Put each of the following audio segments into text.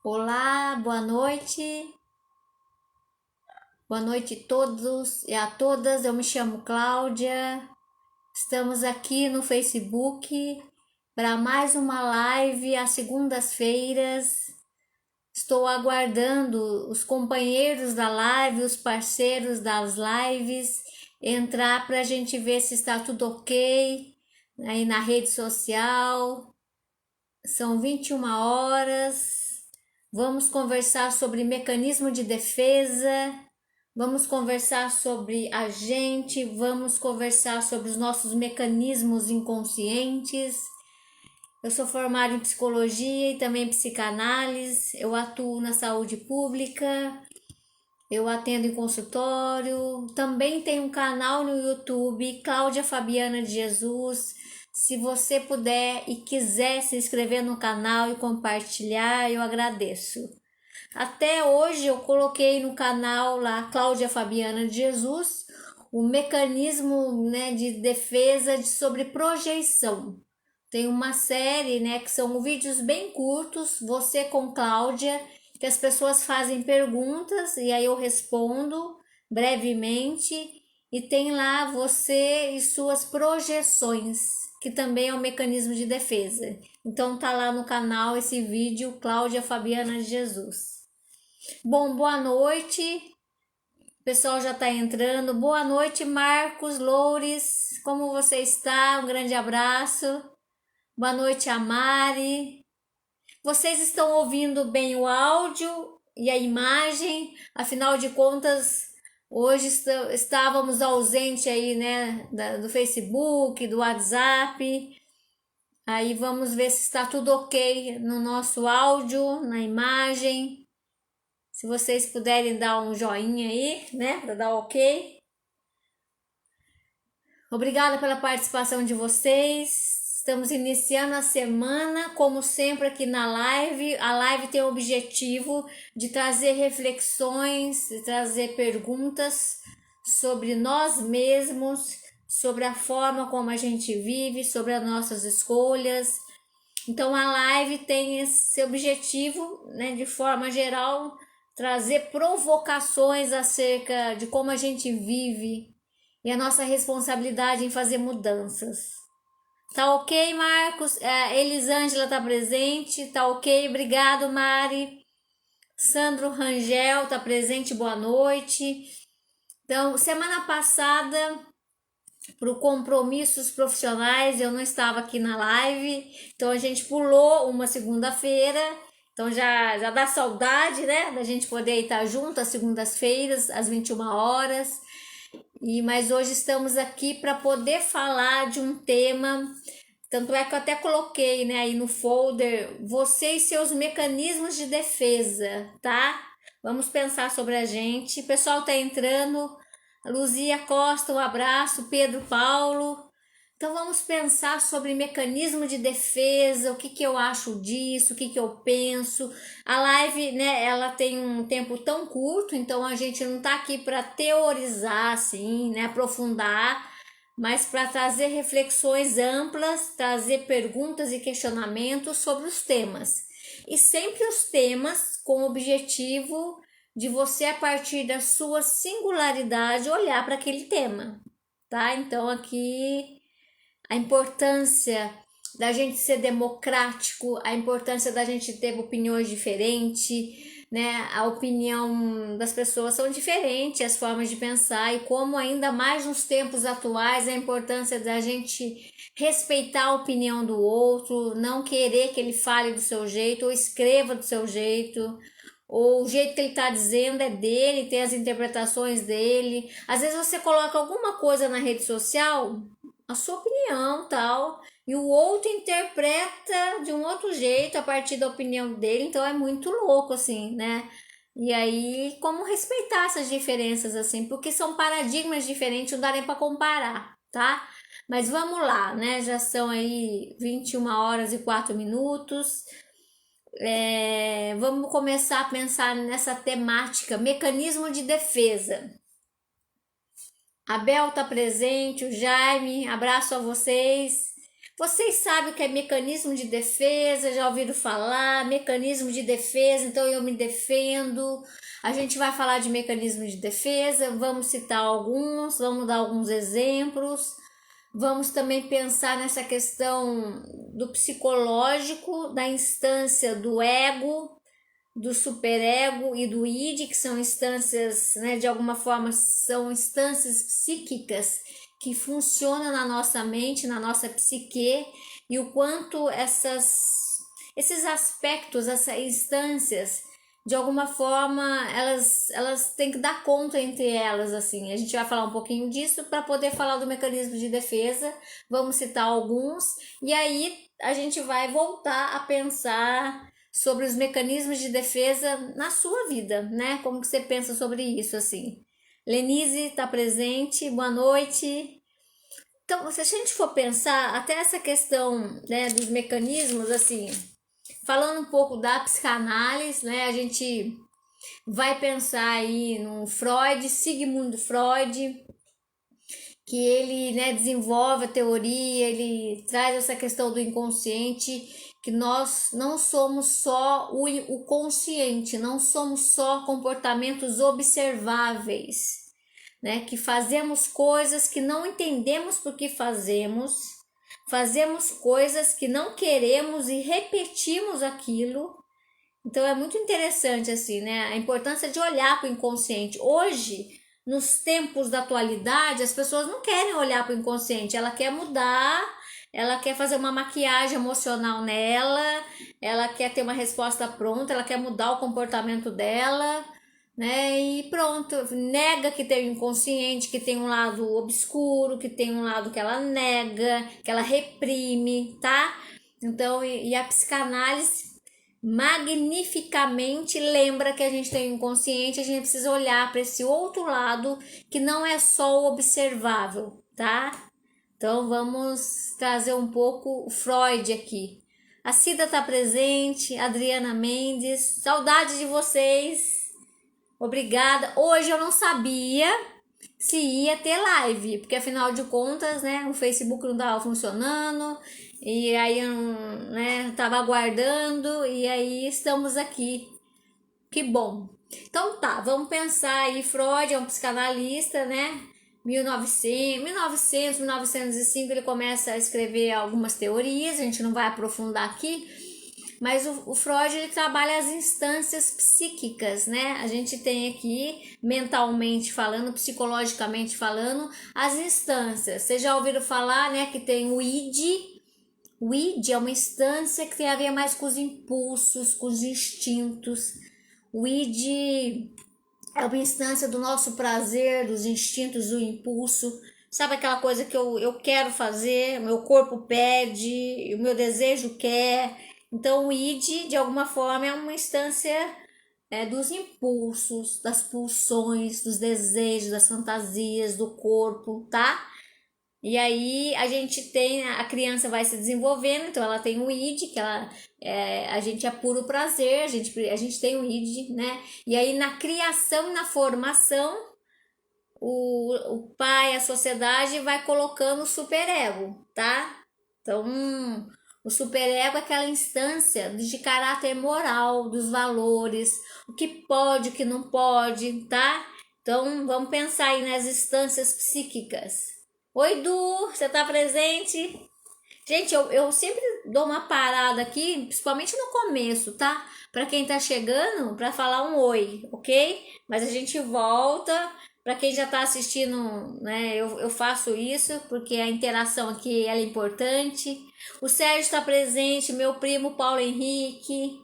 Olá, boa noite a todos e a todas. Eu me chamo Cláudia. Estamos aqui no Facebook para mais uma live às segundas-feiras. Estou aguardando os companheiros da live, os parceiros das lives, entrar para a gente ver se está tudo ok aí na rede social. São 21 horas. Vamos conversar sobre mecanismo de defesa, vamos conversar sobre a gente, vamos conversar sobre os nossos mecanismos inconscientes. Eu sou formada em psicologia e também psicanálise. Eu atuo na saúde pública, eu atendo em consultório. Também tenho um canal no YouTube, Cláudia Fabiana de Jesus. Se você puder e quiser se inscrever no canal e compartilhar, eu agradeço. Até hoje eu coloquei no canal lá, Cláudia Fabiana de Jesus, o mecanismo, né, de defesa sobre projeção. Tem uma série, né, que são vídeos bem curtos, você com Cláudia, que as pessoas fazem perguntas e aí eu respondo brevemente, e tem lá você e suas projeções, que também é um mecanismo de defesa. Então tá lá no canal esse vídeo, Cláudia Fabiana de Jesus. Bom, boa noite. O pessoal já está entrando. Boa noite, Marcos Loures. Como você está? Um grande abraço. Boa noite, a Mari. Vocês estão ouvindo bem o áudio e a imagem? Afinal de contas, hoje estávamos ausentes aí, né, do Facebook, do WhatsApp. Aí vamos ver se está tudo ok no nosso áudio, na imagem. Se vocês puderem dar um joinha aí, né, para dar ok. Obrigada pela participação de vocês. Estamos iniciando a semana, como sempre aqui na live. A live tem o objetivo de trazer reflexões, de trazer perguntas sobre nós mesmos, sobre a forma como a gente vive, sobre as nossas escolhas. Então a live tem esse objetivo, né, de forma geral, trazer provocações acerca de como a gente vive e a nossa responsabilidade em fazer mudanças. Tá ok, Marcos? Elisângela tá presente, tá ok? Obrigado, Mari. Sandro Rangel tá presente, boa noite. Então, semana passada, para compromissos profissionais, eu não estava aqui na live, então a gente pulou uma segunda-feira. Então já dá saudade, né, da gente poder estar junto às segundas-feiras, às 21 horas. Mas hoje estamos aqui para poder falar de um tema, tanto é que eu até coloquei, né, aí no folder, você e seus mecanismos de defesa, tá? Vamos pensar sobre a gente. O pessoal tá entrando. Luzia Costa, um abraço. Pedro Paulo. Então vamos pensar sobre mecanismo de defesa, o que eu acho disso, o que eu penso. A live, né, ela tem um tempo tão curto, então a gente não tá aqui para teorizar assim, né, aprofundar, mas para trazer reflexões amplas, trazer perguntas e questionamentos sobre os temas. E sempre os temas com o objetivo de você, a partir da sua singularidade, olhar para aquele tema, tá? Então aqui a importância da gente ser democrático, a importância da gente ter opiniões diferentes, né? A opinião das pessoas são diferentes, as formas de pensar, e como ainda mais nos tempos atuais, a importância da gente respeitar a opinião do outro, não querer que ele fale do seu jeito ou escreva do seu jeito, ou o jeito que ele está dizendo é dele, tem as interpretações dele. Às vezes você coloca alguma coisa na rede social, a sua opinião, tal, e o outro interpreta de um outro jeito a partir da opinião dele, então é muito louco, assim, né? E aí, como respeitar essas diferenças, assim, porque são paradigmas diferentes, não dá nem para comparar, tá? Mas vamos lá, né? Já são aí 21 horas e 4 minutos. Vamos começar a pensar nessa temática, mecanismo de defesa. A Bel tá presente, o Jaime, abraço a vocês. Vocês sabem o que é mecanismo de defesa, já ouviram falar? Mecanismo de defesa, então eu me defendo. A gente vai falar de mecanismo de defesa, vamos citar alguns, vamos dar alguns exemplos. Vamos também pensar nessa questão do psicológico, da instância do ego, do superego e do id, que são instâncias, né, de alguma forma são instâncias psíquicas que funcionam na nossa mente, na nossa psique, e o quanto esses aspectos, essas instâncias, de alguma forma, elas têm que dar conta entre elas, assim. A gente vai falar um pouquinho disso para poder falar do mecanismo de defesa, vamos citar alguns, e aí a gente vai voltar a pensar sobre os mecanismos de defesa na sua vida, né? Como que você pensa sobre isso, assim? Lenise está presente, boa noite. Então, se a gente for pensar até essa questão, né, dos mecanismos, assim, falando um pouco da psicanálise, né, a gente vai pensar aí no Freud, Sigmund Freud, que ele, né, desenvolve a teoria, ele traz essa questão do inconsciente, que nós não somos só o consciente, não somos só comportamentos observáveis, né, que fazemos coisas que não entendemos por que fazemos coisas que não queremos e repetimos aquilo. Então é muito interessante assim, né, a importância de olhar para o inconsciente. Hoje, nos tempos da atualidade, as pessoas não querem olhar para o inconsciente, ela quer mudar, ela quer fazer uma maquiagem emocional nela, ela quer ter uma resposta pronta, ela quer mudar o comportamento dela, né? E pronto, nega que tem o inconsciente, que tem um lado obscuro, que tem um lado que ela nega, que ela reprime, tá? Então, e a psicanálise magnificamente lembra que a gente tem um inconsciente, a gente precisa olhar para esse outro lado que não é só o observável, tá? Então vamos trazer um pouco o Freud aqui. A Cida tá presente, Adriana Mendes, saudade de vocês. Obrigada. Hoje eu não sabia se ia ter live, porque afinal de contas, né, o Facebook não estava funcionando, e aí eu, né, tava aguardando, e aí estamos aqui. Que bom. Então tá, vamos pensar aí, Freud é um psicanalista, né? 1905 ele começa a escrever algumas teorias, a gente não vai aprofundar aqui, mas o Freud ele trabalha as instâncias psíquicas, né? A gente tem aqui, mentalmente falando, psicologicamente falando, as instâncias. Vocês já ouviram falar, né, que tem o id. O id é uma instância que tem a ver mais com os impulsos, com os instintos. O id é uma instância do nosso prazer, dos instintos, do impulso. Sabe aquela coisa que eu quero fazer, meu corpo pede, o meu desejo quer. Então, o id, de alguma forma, é uma instância dos impulsos, das pulsões, dos desejos, das fantasias, do corpo, tá? E aí a gente tem, a criança vai se desenvolvendo, então ela tem o id, que a gente é puro prazer, a gente tem o id, né? E aí na criação e na formação, o pai, a sociedade vai colocando o superego, tá? Então, o superego é aquela instância de caráter moral, dos valores, o que pode, o que não pode, tá? Então, vamos pensar aí nas instâncias psíquicas. Oi, Du, você tá presente? Gente, eu sempre dou uma parada aqui, principalmente no começo, tá? Para quem tá chegando, para falar um oi, ok? Mas a gente volta. Para quem já tá assistindo, né? Eu faço isso porque a interação aqui ela é importante. O Sérgio está presente, meu primo Paulo Henrique.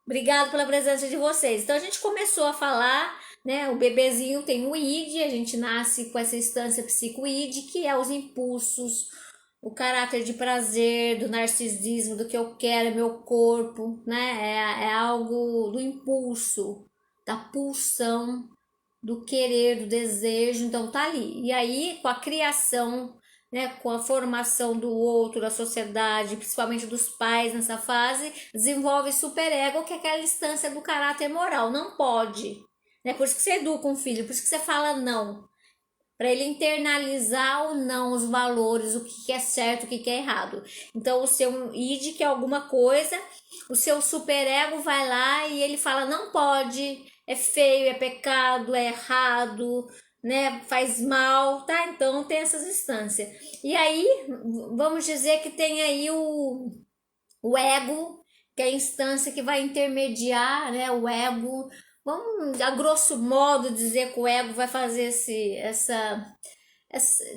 Obrigado pela presença de vocês. Então a gente começou a falar, né? O bebezinho tem o id, a gente nasce com essa instância psicoide, que é os impulsos, o caráter de prazer, do narcisismo, do que eu quero, é meu corpo, né? É algo do impulso, da pulsão, do querer, do desejo, então tá ali. E aí, com a criação, né, com a formação do outro, da sociedade, principalmente dos pais nessa fase, desenvolve superego, que é aquela instância do caráter moral, não pode. Né? Por isso que você educa um filho, por isso que você fala não. para ele internalizar ou não os valores, o que é certo, o que é errado. Então, o seu id quer alguma coisa, o seu superego vai lá e ele fala, não pode, é feio, é pecado, é errado, né, faz mal, tá? Então, tem essas instâncias. E aí, vamos dizer que tem aí o ego, que é a instância que vai intermediar, né, o ego. Vamos, a grosso modo, dizer que o ego vai fazer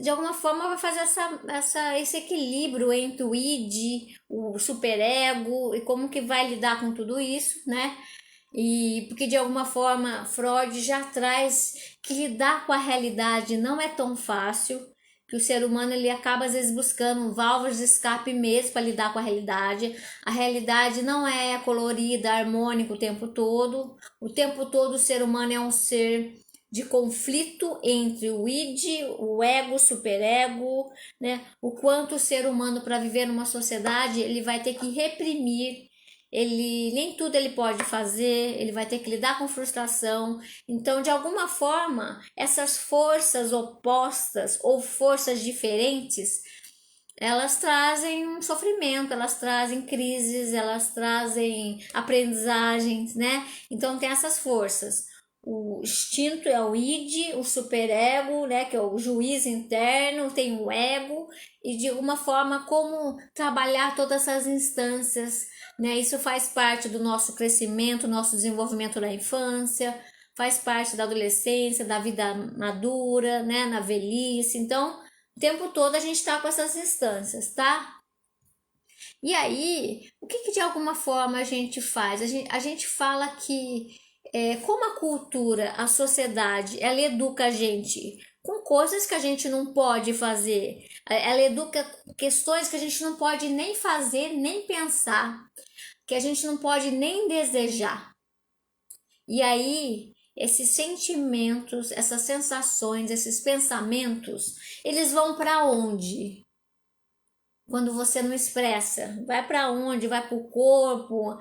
de alguma forma vai fazer esse equilíbrio entre o id, o superego e como que vai lidar com tudo isso, né? E porque de alguma forma Freud já traz que lidar com a realidade não é tão fácil, que o ser humano ele acaba às vezes buscando válvulas de escape mesmo para lidar com a realidade. A realidade não é colorida, harmônica o tempo todo. O tempo todo o ser humano é um ser de conflito entre o id, o ego, o superego, né? O quanto o ser humano para viver numa sociedade, ele vai ter que reprimir, ele nem tudo ele pode fazer, ele vai ter que lidar com frustração. Então, de alguma forma, essas forças opostas ou forças diferentes, elas trazem um sofrimento, elas trazem crises, elas trazem aprendizagens, né? Então tem essas forças. O instinto é o id, o superego, né, que é o juiz interno, tem o ego, e de alguma forma como trabalhar todas essas instâncias, né? Isso faz parte do nosso crescimento, nosso desenvolvimento na infância, faz parte da adolescência, da vida madura, né, na velhice. Então, o tempo todo a gente está com essas instâncias, tá? E aí, o que de alguma forma a gente faz? A gente fala que como a cultura, a sociedade, ela educa a gente com coisas que a gente não pode fazer, ela educa questões que a gente não pode nem fazer, nem pensar, que a gente não pode nem desejar. E aí, esses sentimentos, essas sensações, esses pensamentos, eles vão para onde? Quando você não expressa, vai para onde? Vai para o corpo?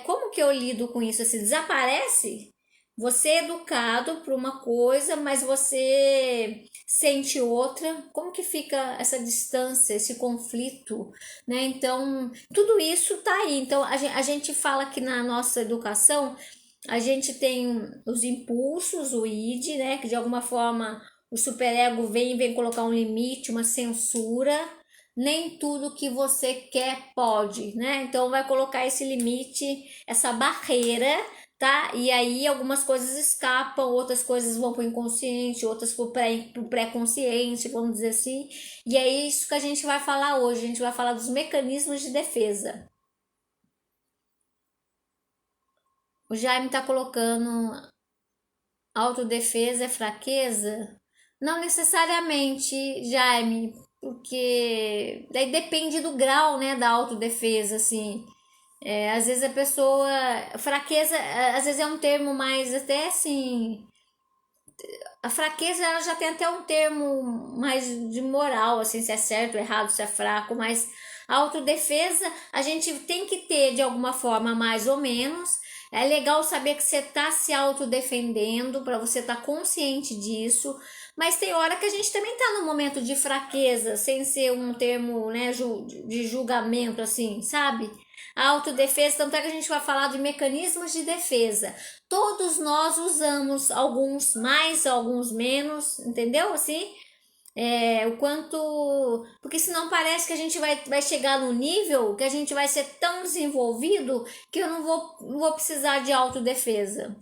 Como que eu lido com isso? Se desaparece, você é educado por uma coisa, mas você sente outra. Como que fica essa distância, esse conflito, né? Então, tudo isso tá aí. Então, a gente fala que na nossa educação, a gente tem os impulsos, o id, né? Que de alguma forma o superego vem colocar um limite, uma censura. Nem tudo que você quer pode, né? Então vai colocar esse limite, essa barreira, tá? E aí algumas coisas escapam, outras coisas vão para o inconsciente, outras para o pré-consciente, vamos dizer assim. E é isso que a gente vai falar hoje. A gente vai falar dos mecanismos de defesa. O Jaime está colocando autodefesa é fraqueza? Não necessariamente, Jaime, porque daí depende do grau, né, da autodefesa, assim. Às vezes a pessoa, fraqueza, às vezes é um termo mais até assim, a fraqueza ela já tem até um termo mais de moral, assim, se é certo ou errado, se é fraco, mas a autodefesa a gente tem que ter de alguma forma mais ou menos. É legal saber que você está se autodefendendo, para você estar consciente disso, mas tem hora que a gente também está num momento de fraqueza, sem ser um termo, né, de julgamento, assim, sabe? A autodefesa, tanto é que a gente vai falar de mecanismos de defesa. Todos nós usamos, alguns mais, alguns menos, entendeu? Assim, o quanto. Porque senão parece que a gente vai chegar num nível que a gente vai ser tão desenvolvido que eu não vou precisar de autodefesa.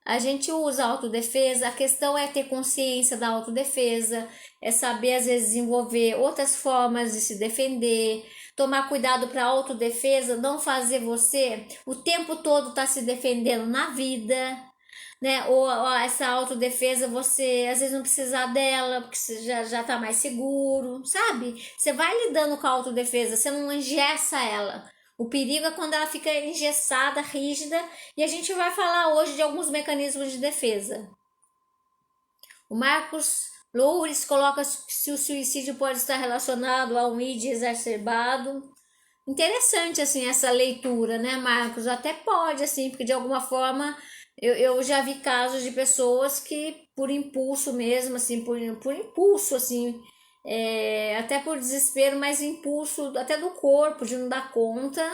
A gente usa a autodefesa, a questão é ter consciência da autodefesa, é saber às vezes desenvolver outras formas de se defender, tomar cuidado para a autodefesa, não fazer você o tempo todo estar se defendendo na vida, né? Ou essa autodefesa você às vezes não precisar dela, porque você já tá mais seguro, sabe? Você vai lidando com a autodefesa, você não engessa ela. O perigo é quando ela fica engessada, rígida, e a gente vai falar hoje de alguns mecanismos de defesa. O Marcos Loures coloca se o suicídio pode estar relacionado a um id exacerbado. Interessante, assim, essa leitura, né, Marcos? Até pode, assim, porque de alguma forma Eu já vi casos de pessoas que, por impulso mesmo, assim, por impulso, assim, até por desespero, mas impulso até do corpo, de não dar conta,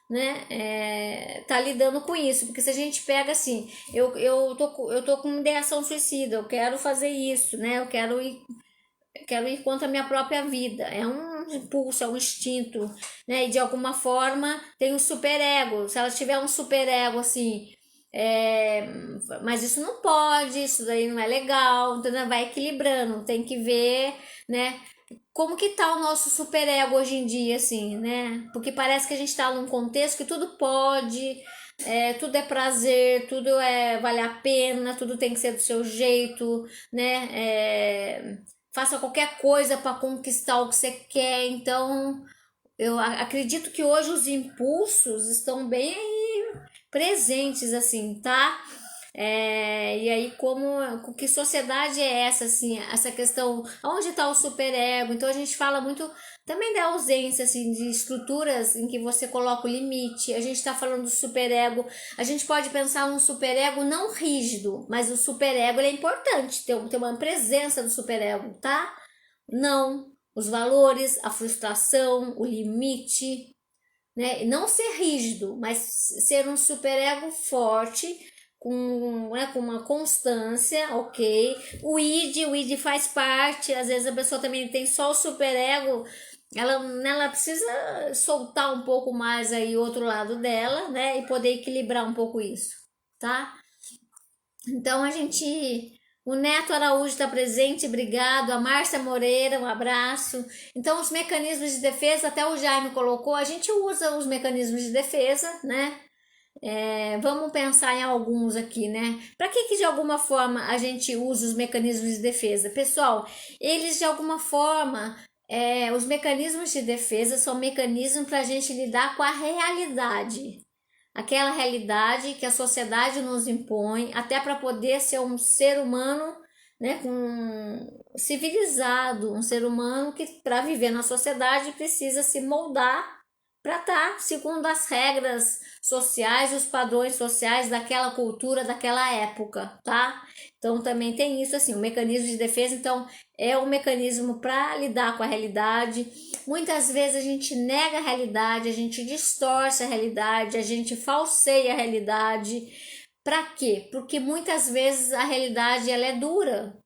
né? Tá lidando com isso. Porque se a gente pega assim, eu tô com ideação suicida, eu quero fazer isso, né? Quero ir contra a minha própria vida. É um impulso, é um instinto, né? E de alguma forma tem um superego. Se ela tiver um superego assim, é, mas isso não pode, isso daí não é legal, então vai equilibrando, tem que ver, né? Como que tá o nosso superego hoje em dia, assim, né? Porque parece que a gente tá num contexto que tudo pode, tudo é prazer, tudo vale a pena, tudo tem que ser do seu jeito, né? Faça qualquer coisa para conquistar o que você quer. Então, eu acredito que hoje os impulsos estão bem presentes, assim, tá? E aí, que sociedade é essa, assim, essa questão, onde está o superego? Então, a gente fala muito também da ausência, assim, de estruturas em que você coloca o limite. A gente está falando do superego, a gente pode pensar num superego não rígido, mas o superego ele é importante, ter uma presença do superego, tá? Não, os valores, a frustração, o limite, né? Não ser rígido, mas ser um superego forte, com uma constância, ok? O id faz parte, às vezes a pessoa também tem só o superego, ela precisa soltar um pouco mais aí o outro lado dela, né? E poder equilibrar um pouco isso, tá? Então a gente. O Neto Araújo está presente, obrigado. A Márcia Moreira, um abraço. Então, os mecanismos de defesa, até o Jaime colocou, a gente usa os mecanismos de defesa, né? Vamos pensar em alguns aqui, né? Para que de alguma forma a gente usa os mecanismos de defesa? Pessoal, eles de alguma forma, os mecanismos de defesa são mecanismos para a gente lidar com a realidade, aquela realidade que a sociedade nos impõe, até para poder ser um ser humano, né, civilizado, um ser humano que para viver na sociedade precisa se moldar para estar segundo as regras sociais, os padrões sociais daquela cultura, daquela época, tá? Então também tem isso assim, o mecanismo de defesa, então é um mecanismo para lidar com a realidade. Muitas vezes a gente nega a realidade, a gente distorce a realidade, a gente falseia a realidade. Para quê? Porque muitas vezes a realidade ela é dura.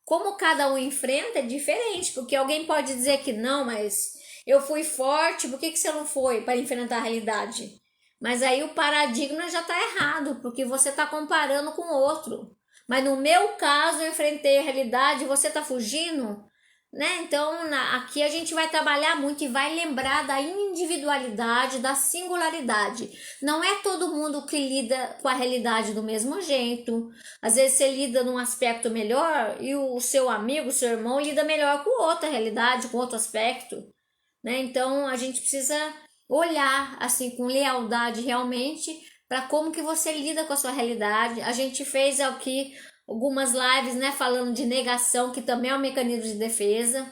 Como cada um enfrenta é diferente, porque alguém pode dizer que não, mas eu fui forte, por que você não foi para enfrentar a realidade? Mas aí o paradigma já está errado, porque você está comparando com o outro. Mas no meu caso, eu enfrentei a realidade e você está fugindo, né? Então, aqui a gente vai trabalhar muito e vai lembrar da individualidade, da singularidade. Não é todo mundo que lida com a realidade do mesmo jeito. Às vezes você lida num aspecto melhor e o seu amigo, o seu irmão, lida melhor com outra realidade, com outro aspecto, né? Então, a gente precisa olhar assim com lealdade realmente para como que você lida com a sua realidade. A gente fez aqui algumas lives, né, falando de negação, que também é um mecanismo de defesa,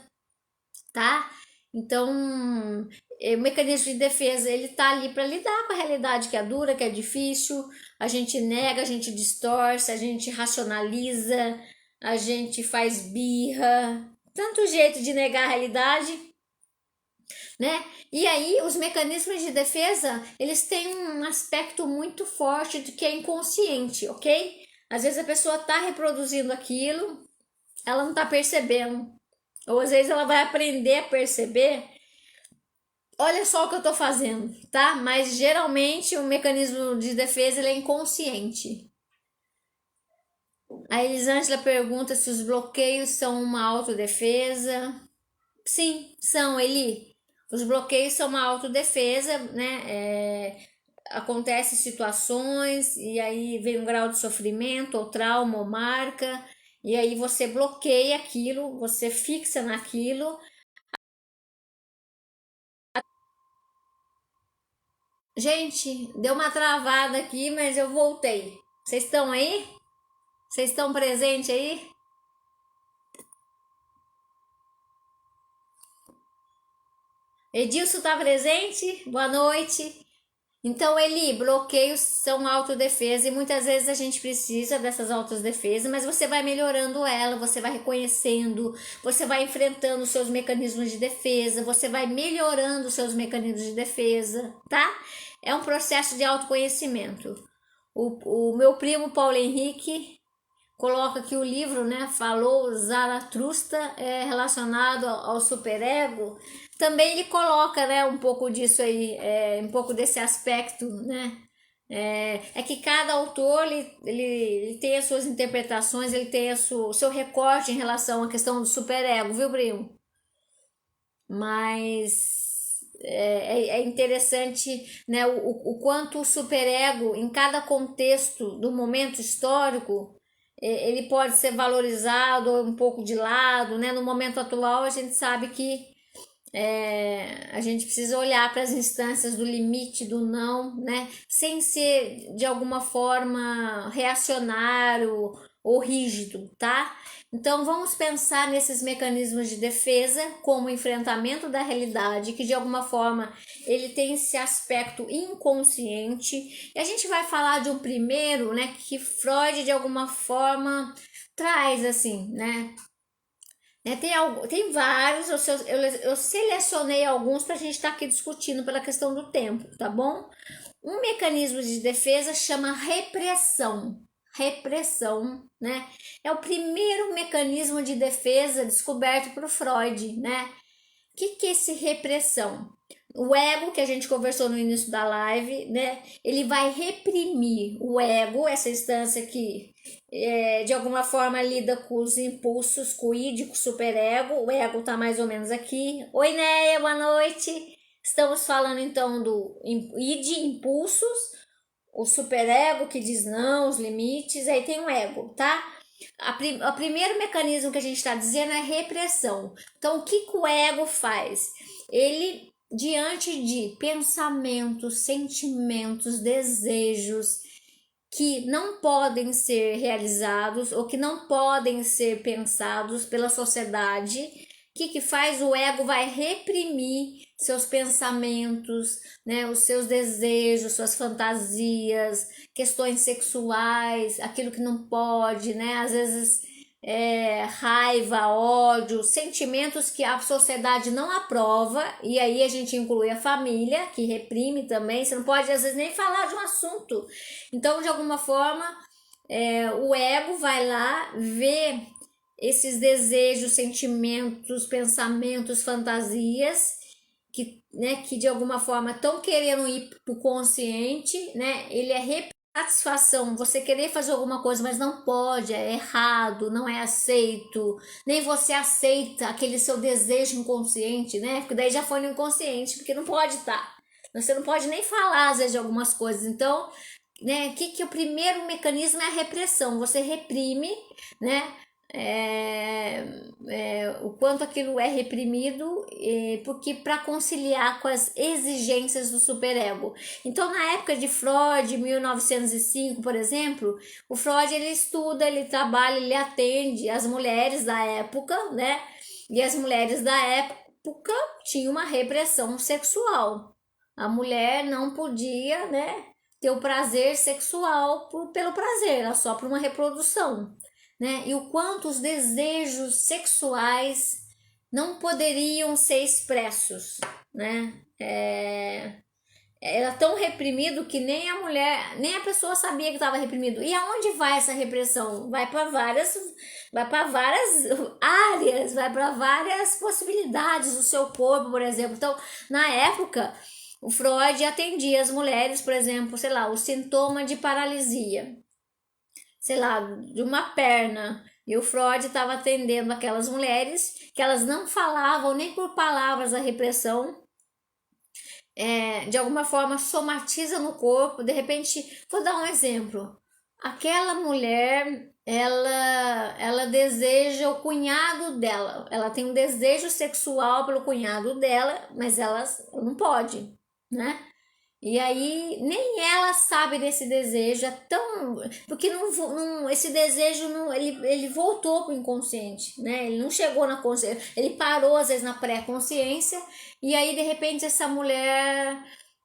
tá? Então, o mecanismo de defesa, ele tá ali para lidar com a realidade que é dura, que é difícil. A gente nega, a gente distorce, a gente racionaliza, a gente faz birra, tanto jeito de negar a realidade, né? E aí os mecanismos de defesa, eles têm um aspecto muito forte do que é inconsciente, ok? Às vezes a pessoa tá reproduzindo aquilo, ela não tá percebendo. Ou às vezes ela vai aprender a perceber, olha só o que eu tô fazendo, tá? Mas geralmente o mecanismo de defesa ele é inconsciente. A Elisângela pergunta se os bloqueios são uma autodefesa. Sim, são, Eli. Os bloqueios são uma autodefesa, né? Acontecem situações e aí vem um grau de sofrimento ou trauma ou marca e aí você bloqueia aquilo, você fixa naquilo. Gente, deu uma travada aqui, mas eu voltei. Vocês estão aí? Vocês estão presentes aí? Edilson está presente? Boa noite. Então, Eli, bloqueios são autodefesa e muitas vezes a gente precisa dessas autodefesas, mas você vai melhorando ela, você vai reconhecendo, você vai enfrentando os seus mecanismos de defesa, você vai melhorando os seus mecanismos de defesa, tá? É um processo de autoconhecimento. O meu primo Paulo Henrique coloca que o livro, né, falou Zaratustra relacionado ao superego. Também ele coloca, né, um pouco disso aí, um pouco desse aspecto, né? É que cada autor ele tem as suas interpretações, ele tem o seu recorte em relação à questão do superego, viu, Brimo? Mas é interessante, né, o quanto o superego, em cada contexto do momento histórico, ele pode ser valorizado ou um pouco de lado, né? No momento atual, a gente sabe que a gente precisa olhar para as instâncias do limite, do não, né? Sem ser de alguma forma reacionário ou rígido, tá? Então vamos pensar nesses mecanismos de defesa como enfrentamento da realidade, que de alguma forma ele tem esse aspecto inconsciente. E a gente vai falar de um primeiro, né, que Freud de alguma forma traz assim, né? Tem vários, eu selecionei alguns para a gente estar aqui discutindo pela questão do tempo, tá bom? Um mecanismo de defesa chama repressão. Repressão, né? É o primeiro mecanismo de defesa descoberto por Freud, né? O que é esse repressão? O ego, que a gente conversou no início da live, né? Ele vai reprimir o ego, essa instância que de alguma forma lida com os impulsos, com o id, com o superego. O ego tá mais ou menos aqui. Oi, Neia, boa noite. Estamos falando então do id, impulsos, o superego que diz não, os limites, aí tem o ego, tá? O primeiro mecanismo que a gente está dizendo é repressão. Então, o que o ego faz? Ele, diante de pensamentos, sentimentos, desejos que não podem ser realizados ou que não podem ser pensados pela sociedade, o que faz? O ego vai reprimir seus pensamentos, né, os seus desejos, suas fantasias, questões sexuais, aquilo que não pode, né, às vezes raiva, ódio, sentimentos que a sociedade não aprova, e aí a gente inclui a família, que reprime também, você não pode às vezes nem falar de um assunto. Então, de alguma forma, o ego vai lá ver esses desejos, sentimentos, pensamentos, fantasias que de alguma forma estão querendo ir para o consciente, né? Ele é satisfação, você querer fazer alguma coisa, mas não pode, é errado, não é aceito, nem você aceita aquele seu desejo inconsciente, né? Porque daí já foi no inconsciente, porque não pode estar. Você não pode nem falar, às vezes, de algumas coisas. Então, né, que o primeiro mecanismo é a repressão. Você reprime, né? O quanto aquilo é reprimido, porque para conciliar com as exigências do superego. Então, na época de Freud, 1905, por exemplo, o Freud ele estuda, ele trabalha, ele atende as mulheres da época, né? E as mulheres da época tinham uma repressão sexual. A mulher não podia, né, ter o prazer sexual pelo prazer, era só por uma reprodução. Né? E o quanto os desejos sexuais não poderiam ser expressos, né? Era tão reprimido que nem a mulher, nem a pessoa sabia que estava reprimido. E aonde vai essa repressão? Vai para várias áreas, vai para várias possibilidades do seu corpo, por exemplo. Então, na época, o Freud atendia as mulheres, por exemplo, sei lá, o sintoma de paralisia, sei lá, de uma perna. E o Freud estava atendendo aquelas mulheres que elas não falavam nem por palavras a repressão, de alguma forma somatiza no corpo. De repente, vou dar um exemplo. Aquela mulher, ela deseja o cunhado dela. Ela tem um desejo sexual pelo cunhado dela, mas ela não pode, né? E aí nem ela sabe desse desejo, é tão. Porque esse desejo não, ele voltou para o inconsciente, né? Ele não chegou na consciência, ele parou às vezes na pré-consciência, e aí de repente essa mulher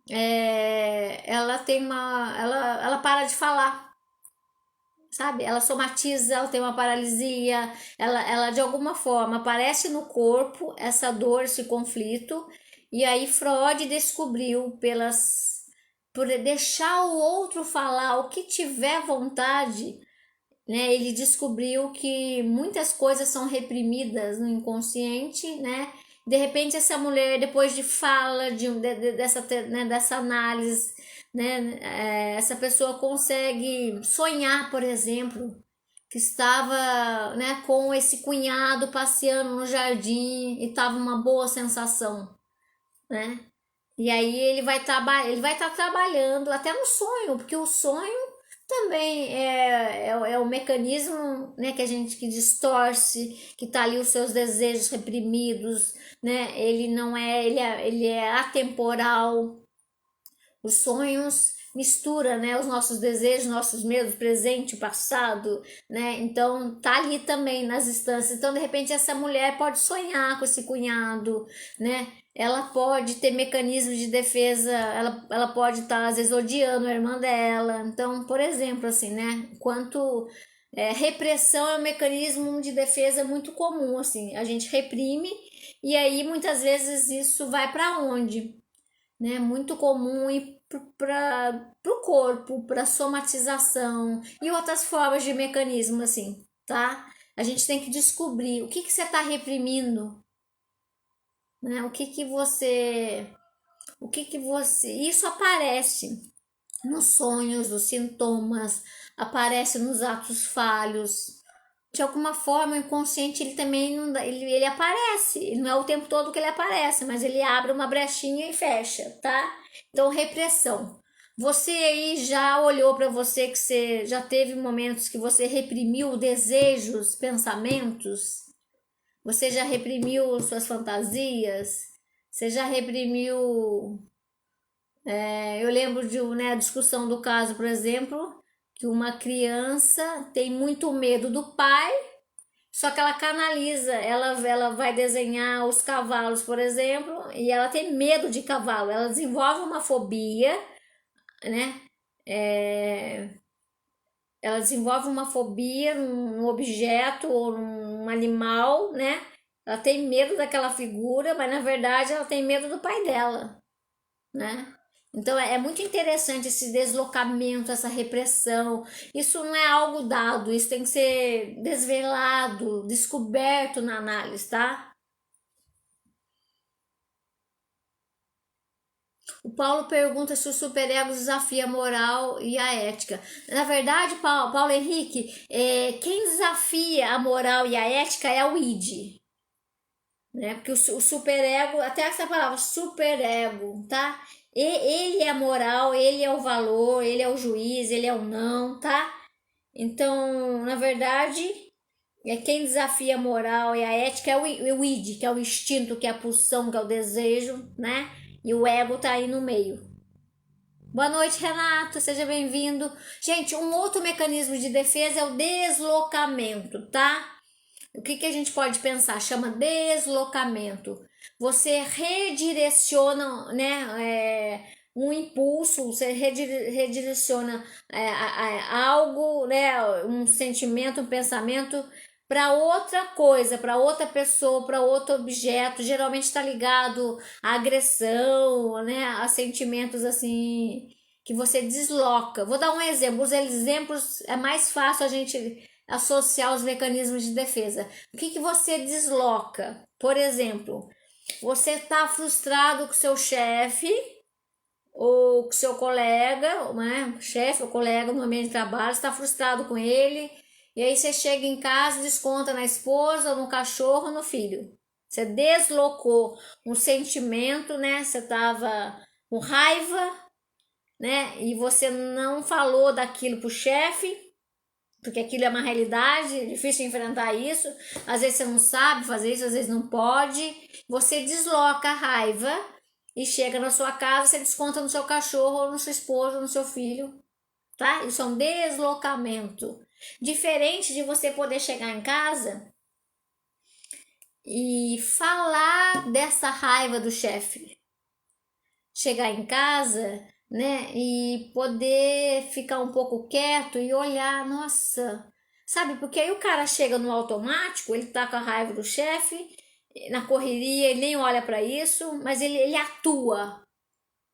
ela tem ela para de falar, sabe? Ela somatiza, ela tem uma paralisia, ela de alguma forma aparece no corpo essa dor, esse conflito, e aí Freud descobriu por deixar o outro falar o que tiver vontade, né? Ele descobriu que muitas coisas são reprimidas no inconsciente, né? De repente essa mulher, depois de fala dessa análise, né? Essa pessoa consegue sonhar, por exemplo, que estava, né, com esse cunhado passeando no jardim e estava uma boa sensação, né? E aí ele vai estar trabalhando até no sonho, porque o sonho também é o mecanismo, né, que a gente que distorce, que tá ali os seus desejos reprimidos, né? Ele não é, ele é atemporal. Os sonhos mistura, né, os nossos desejos, nossos medos, presente, passado, né? Então tá ali também nas instâncias. Então de repente essa mulher pode sonhar com esse cunhado, né? Ela pode ter mecanismos de defesa, ela pode estar às vezes odiando a irmã dela. Então, por exemplo, assim, né? Quanto repressão é um mecanismo de defesa muito comum, assim, a gente reprime e aí muitas vezes isso vai para onde? Né? Muito comum ir para o corpo, para somatização e outras formas de mecanismo, assim, tá? A gente tem que descobrir o que, que você está reprimindo, né? O que que você, isso aparece nos sonhos, nos sintomas, aparece nos atos falhos. De alguma forma, o inconsciente ele também não dá, ele aparece, ele não é o tempo todo que ele aparece, mas ele abre uma brechinha e fecha, tá? Então, repressão. Você aí já olhou para você que você já teve momentos que você reprimiu desejos, pensamentos? Você já reprimiu suas fantasias? Você já reprimiu eu lembro de né, a discussão do caso, por exemplo, que uma criança tem muito medo do pai, só que ela canaliza, ela vai desenhar os cavalos, por exemplo, e ela tem medo de cavalo, ela desenvolve uma fobia, né? É, ela desenvolve uma fobia num objeto ou num animal, né? Ela tem medo daquela figura, mas na verdade ela tem medo do pai dela, né? Então é muito interessante esse deslocamento, essa repressão. Isso não é algo dado, isso tem que ser desvelado, descoberto na análise, tá? O Paulo pergunta se o superego desafia a moral e a ética. Na verdade, Paulo Henrique, quem desafia a moral e a ética é o id, né? Porque o superego, até essa palavra superego, tá? Ele é a moral, ele é o valor, ele é o juiz, ele é o não, tá? Então, na verdade, quem desafia a moral e a ética é o id, que é o instinto, que é a pulsão, que é o desejo, né? E o ego tá aí no meio. Boa noite, Renato, seja bem-vindo. Gente, um outro mecanismo de defesa é o deslocamento, tá? O que, que a gente pode pensar? Chama deslocamento. Você redireciona, né, um impulso, você redireciona algo, né, um sentimento, um pensamento para outra coisa, para outra pessoa, para outro objeto. Geralmente está ligado à agressão, né, a sentimentos assim que você desloca. Vou dar um exemplo. Os exemplos é mais fácil a gente associar os mecanismos de defesa. O que, que você desloca? Por exemplo, você está frustrado com seu chefe ou com seu colega, né? Chefe ou colega no ambiente de trabalho, está frustrado com ele, e aí você chega em casa e desconta na esposa, no cachorro, no filho. Você deslocou um sentimento, né? Você estava com raiva, né? E você não falou daquilo pro chefe, porque aquilo é uma realidade, é difícil enfrentar isso. Às vezes você não sabe fazer isso, às vezes não pode. Você desloca a raiva e chega na sua casa, você desconta no seu cachorro, ou no seu esposo, ou no seu filho, tá? Isso é um deslocamento. Diferente de você poder chegar em casa e falar dessa raiva do chefe. chegar em casa, né, e poder ficar um pouco quieto e olhar, nossa, sabe? Porque aí o cara chega no automático, ele tá com a raiva do chefe, na correria, ele nem olha para isso, mas ele atua.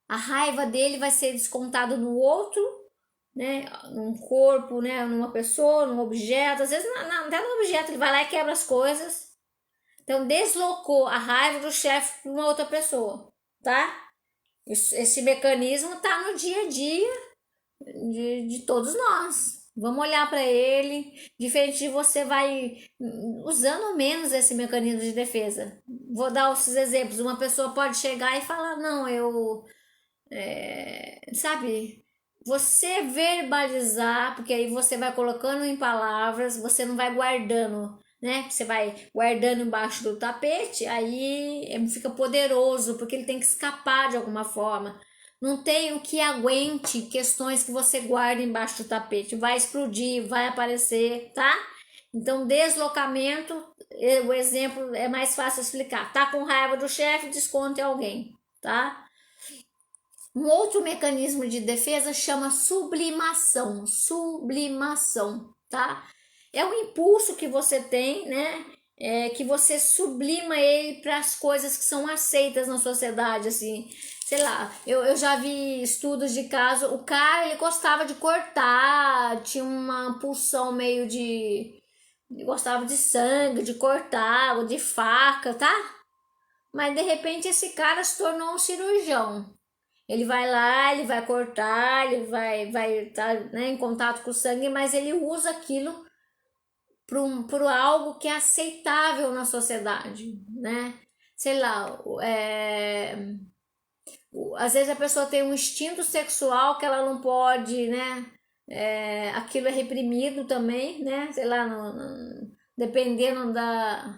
A raiva dele vai ser descontada no outro, né, num corpo, né, numa pessoa, num objeto, às vezes até no objeto ele vai lá e quebra as coisas. Então deslocou a raiva do chefe para uma outra pessoa, tá? Esse mecanismo tá no dia a dia de todos nós. Vamos olhar para ele, diferente de você vai usando menos esse mecanismo de defesa. Vou dar esses exemplos. Uma pessoa pode chegar e falar, não, sabe, você verbalizar, porque aí você vai colocando em palavras, você não vai guardando, né? Você vai guardando embaixo do tapete, aí fica poderoso, porque ele tem que escapar de alguma forma. Não tem o que aguente questões que você guarda embaixo do tapete. Vai explodir, vai aparecer, tá? Então, deslocamento, o exemplo é mais fácil explicar. Tá com raiva do chefe, desconta em alguém, tá? Um outro mecanismo de defesa chama sublimação. Sublimação, tá? É um impulso que você tem, né? Que você sublima ele para as coisas que são aceitas na sociedade, assim. Sei lá, eu já vi estudos de caso, o cara ele gostava de cortar, tinha uma pulsão meio de. Gostava de sangue, de cortar, ou de faca, tá? Mas de repente esse cara se tornou um cirurgião. Ele vai lá, ele vai cortar, ele vai estar, né, em contato com o sangue, mas ele usa aquilo para algo que é aceitável na sociedade, né? Sei lá, às vezes a pessoa tem um instinto sexual que ela não pode, né? Aquilo é reprimido também, né? Sei lá, dependendo da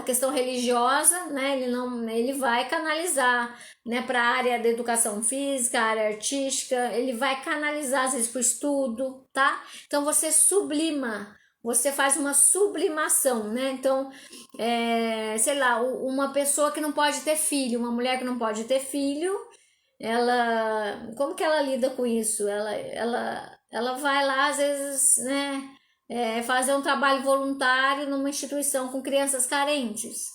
questão religiosa, né? Ele vai canalizar, né, para a área da educação física, área artística, ele vai canalizar às vezes para o estudo, tá? Então você sublima, você faz uma sublimação, né? Então, sei lá, uma pessoa que não pode ter filho, uma mulher que não pode ter filho, como que ela lida com isso? Ela vai lá às vezes, né? Fazer um trabalho voluntário numa instituição com crianças carentes,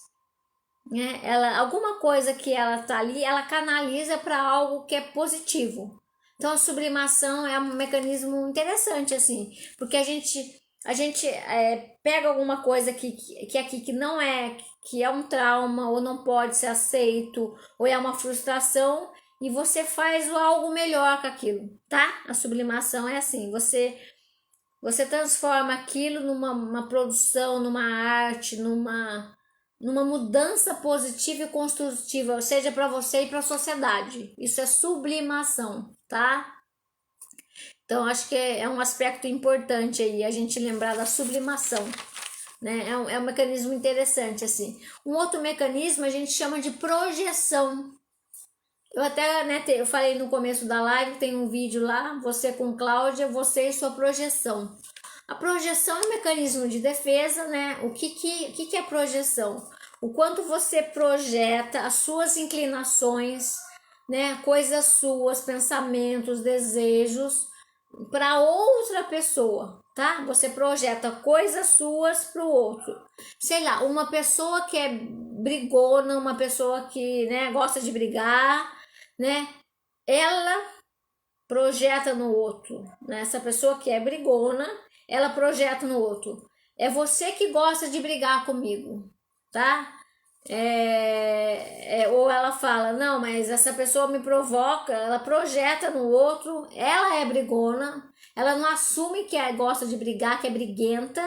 né? Alguma coisa que ela tá ali, ela canaliza para algo que é positivo. Então a sublimação é um mecanismo interessante assim, porque a gente pega alguma coisa que aqui que não é, que é um trauma ou não pode ser aceito ou é uma frustração e você faz algo melhor com aquilo, tá? A sublimação é assim, você transforma aquilo numa produção, numa arte, numa mudança positiva e construtiva, seja para você e para a sociedade. Isso é sublimação, tá? Então, acho que é um aspecto importante aí, a gente lembrar da sublimação, né? É um mecanismo interessante, assim. Um outro mecanismo a gente chama de projeção. Eu até, né, eu falei no começo da live, tem um vídeo lá, você com Cláudia, você e sua projeção. A projeção é um mecanismo de defesa, né? O que é projeção? O quanto você projeta as suas inclinações, né? Coisas suas, pensamentos, desejos para outra pessoa, tá? Você projeta coisas suas para o outro. Sei lá, uma pessoa que é brigona, uma pessoa que, né, gosta de brigar, né? Ela projeta no outro, né? Essa pessoa que é brigona, ela projeta no outro. É você que gosta de brigar comigo, tá? Ou ela fala, não, mas essa pessoa me provoca, ela projeta no outro, ela é brigona, ela não assume que gosta de brigar, que é briguenta,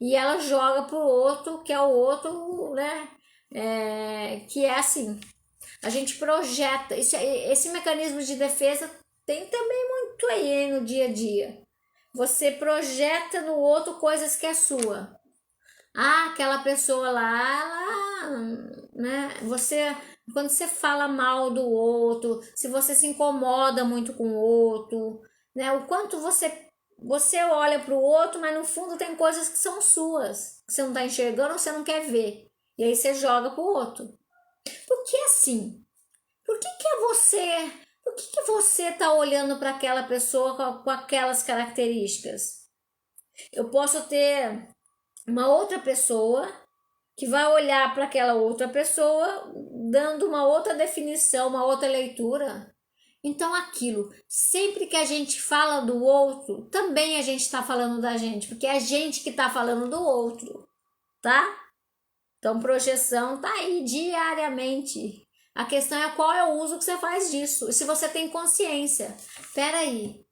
e ela joga pro outro, que é o outro, né? Que é assim. A gente projeta, esse mecanismo de defesa tem também muito aí no dia a dia. Você projeta no outro coisas que é sua. Aquela pessoa lá, né? Quando você fala mal do outro, se você se incomoda muito com o outro, né? O quanto você olha para o outro, mas no fundo tem coisas que são suas, que você não está enxergando ou você não quer ver. E aí você joga pro outro. Porque assim, Por que que é você? Por que que você tá olhando para aquela pessoa com aquelas características? Eu posso ter uma outra pessoa que vai olhar para aquela outra pessoa dando uma outra definição, uma outra leitura. Então, aquilo, sempre que a gente fala do outro, também a gente está falando da gente, porque é a gente que está falando do outro, tá? Então, projeção tá aí diariamente. A questão é qual é o uso que você faz disso. E se você tem consciência. Peraí,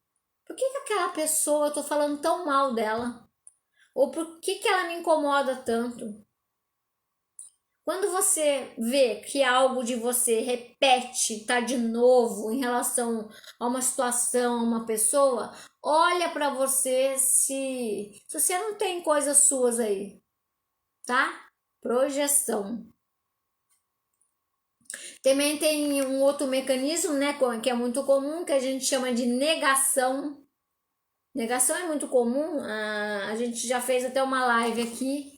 por que que aquela pessoa eu tô falando tão mal dela? Ou por que que ela me incomoda tanto? Quando você vê que algo de você repete, tá de novo em relação a uma situação, a uma pessoa, olha para você se você não tem coisas suas aí, tá? Projeção. Também tem um outro mecanismo, né, que é muito comum, que a gente chama de negação. Negação é muito comum, a gente já fez até uma live aqui.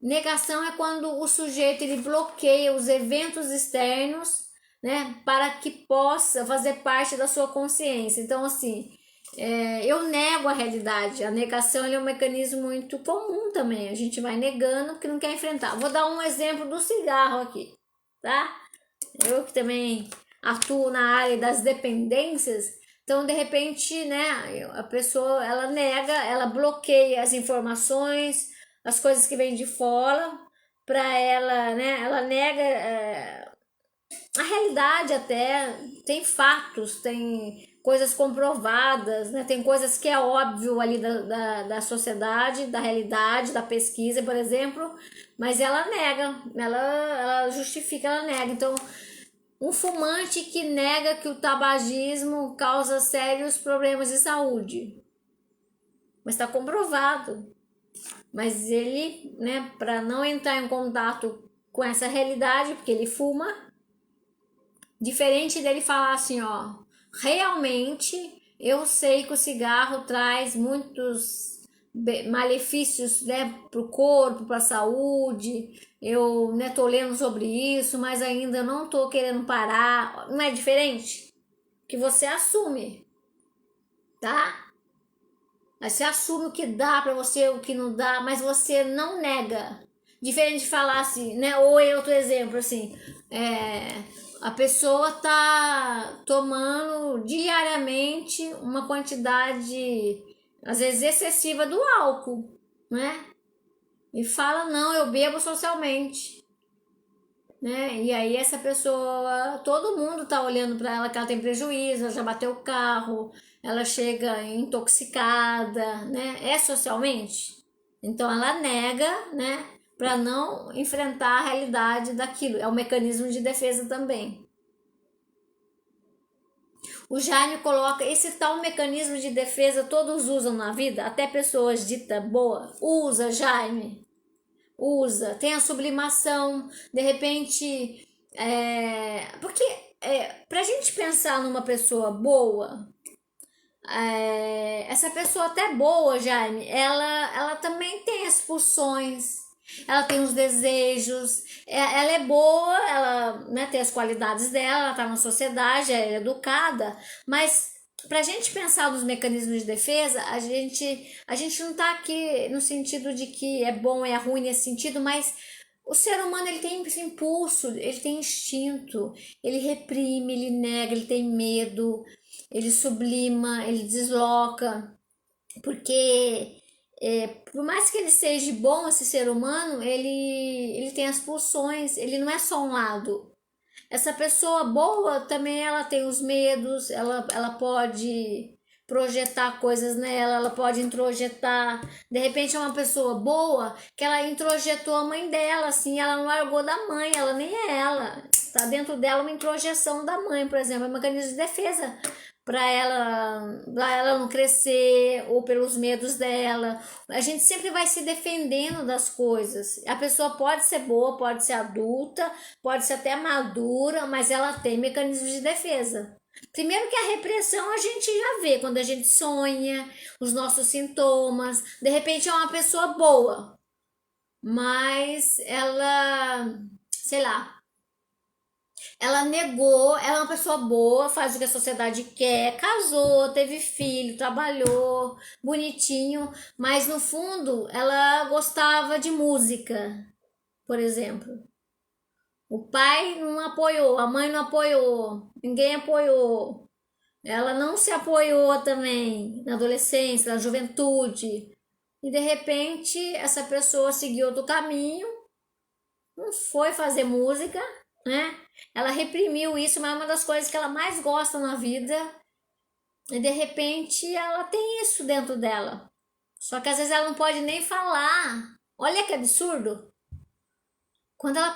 Negação é quando o sujeito ele bloqueia os eventos externos, né, para que possa fazer parte da sua consciência. Então, assim, eu nego a realidade. A negação é um mecanismo muito comum também. A gente vai negando porque não quer enfrentar. Vou dar um exemplo do cigarro aqui, tá? Eu que também atuo na área das dependências, então de repente, né, a pessoa ela nega, ela bloqueia as informações, as coisas que vêm de fora para ela, né, ela nega a realidade até, tem fatos, tem coisas comprovadas, né, tem coisas que é óbvio ali da sociedade, da realidade, da pesquisa, por exemplo, mas ela nega, ela justifica, ela nega, então um fumante que nega que o tabagismo causa sérios problemas de saúde. Mas está comprovado. Mas ele, né, para não entrar em contato com essa realidade, porque ele fuma, diferente dele falar assim, ó, realmente eu sei que o cigarro traz muitos malefícios, né, para o corpo, para a saúde. Eu, né, tô lendo sobre isso, mas ainda não tô querendo parar. Não é diferente? Que você assume, tá? Aí você assume o que dá para você, o que não dá, mas você não nega. Diferente de falar assim, né? Ou outro exemplo, assim, a pessoa tá tomando diariamente uma quantidade, às vezes excessiva, do álcool, né? E fala, não, eu bebo socialmente, né? E aí essa pessoa, todo mundo tá olhando para ela que ela tem prejuízo, ela já bateu o carro, ela chega intoxicada, né? É socialmente. Então ela nega, né? Para não enfrentar a realidade daquilo. É um mecanismo de defesa também. O Jaime coloca esse tal mecanismo de defesa, todos usam na vida, até pessoas ditas boas. Usa, Jaime. Usa. Tem a sublimação, de repente. Porque pra gente pensar numa pessoa boa, essa pessoa até boa, Jaime, ela também tem as pulsões, ela tem os desejos, ela é boa, ela, né, tem as qualidades dela, ela tá na sociedade, ela é educada, mas pra gente pensar nos mecanismos de defesa, a gente não tá aqui no sentido de que é bom, é ruim nesse sentido, mas o ser humano ele tem esse impulso, ele tem instinto, ele reprime, ele nega, ele tem medo, ele sublima, ele desloca, porque por mais que ele seja bom, esse ser humano, ele tem as pulsões, ele não é só um lado. Essa pessoa boa também ela tem os medos, ela pode projetar coisas nela, ela pode introjetar. De repente é uma pessoa boa que ela introjetou a mãe dela, assim, ela não largou da mãe, ela nem é ela. Tá dentro dela uma introjeção da mãe, por exemplo, é um mecanismo de defesa para ela não crescer ou pelos medos dela. A gente sempre vai se defendendo das coisas. A pessoa pode ser boa, pode ser adulta, pode ser até madura, mas ela tem mecanismos de defesa. Primeiro que a repressão a gente já vê quando a gente sonha, os nossos sintomas. De repente é uma pessoa boa, mas ela, sei lá, Ela negou, ela é uma pessoa boa, faz o que a sociedade quer, casou, teve filho, trabalhou, bonitinho, mas no fundo ela gostava de música, por exemplo. O pai não apoiou, a mãe não apoiou, ninguém apoiou. Ela não se apoiou também na adolescência, na juventude. E de repente essa pessoa seguiu outro caminho, não foi fazer música, né? Ela reprimiu isso, mas é uma das coisas que ela mais gosta na vida. E de repente ela tem isso dentro dela. Só que às vezes ela não pode nem falar. Olha que absurdo. Quando ela,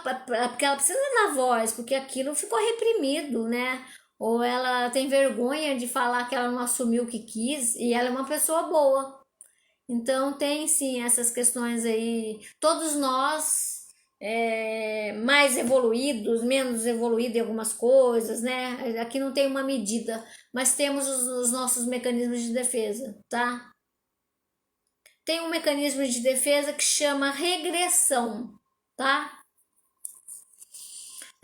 porque ela precisa dar voz, porque aquilo ficou reprimido, né? Ou ela tem vergonha de falar que ela não assumiu o que quis e ela é uma pessoa boa. Então tem sim essas questões aí. Todos nós mais evoluídos, menos evoluídos em algumas coisas, né? Aqui não tem uma medida, mas temos os nossos mecanismos de defesa, tá? Tem um mecanismo de defesa que chama regressão, tá?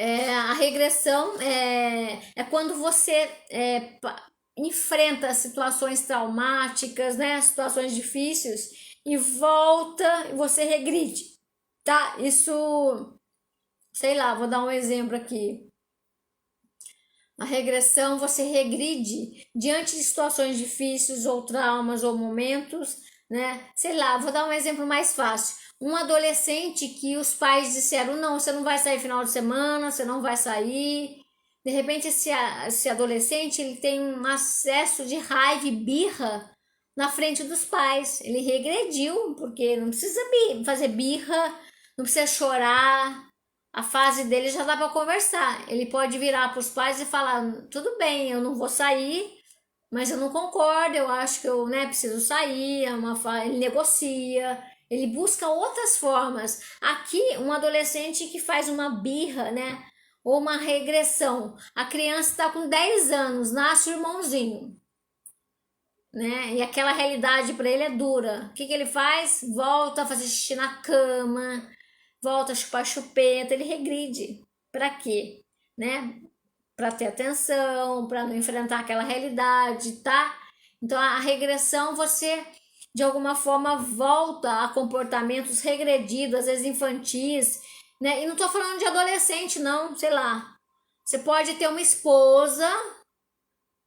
A regressão é quando você enfrenta situações traumáticas, né, situações difíceis e volta e você regride, tá? Isso, sei lá, vou dar um exemplo aqui. A regressão, você regride diante de situações difíceis ou traumas ou momentos, né? Sei lá, vou dar um exemplo mais fácil. Um adolescente que os pais disseram, não, você não vai sair final de semana, você não vai sair. De repente, esse adolescente, ele tem um acesso de raiva e birra na frente dos pais. Ele regrediu, porque não precisa fazer birra, não precisa chorar, a fase dele já dá para conversar. Ele pode virar para os pais e falar: tudo bem, eu não vou sair, mas eu não concordo, eu acho que eu preciso sair. Ele negocia, ele busca outras formas. Aqui, um adolescente que faz uma birra, né? Ou uma regressão. A criança está com 10 anos, nasce o irmãozinho. Né? E aquela realidade para ele é dura. O que ele faz? Volta a fazer xixi na cama, volta a chupar chupeta, ele regride. Para quê? Né? Para ter atenção, para não enfrentar aquela realidade, tá? Então a regressão, você de alguma forma volta a comportamentos regredidos, às vezes infantis, né? E não tô falando de adolescente, não, sei lá. Você pode ter uma esposa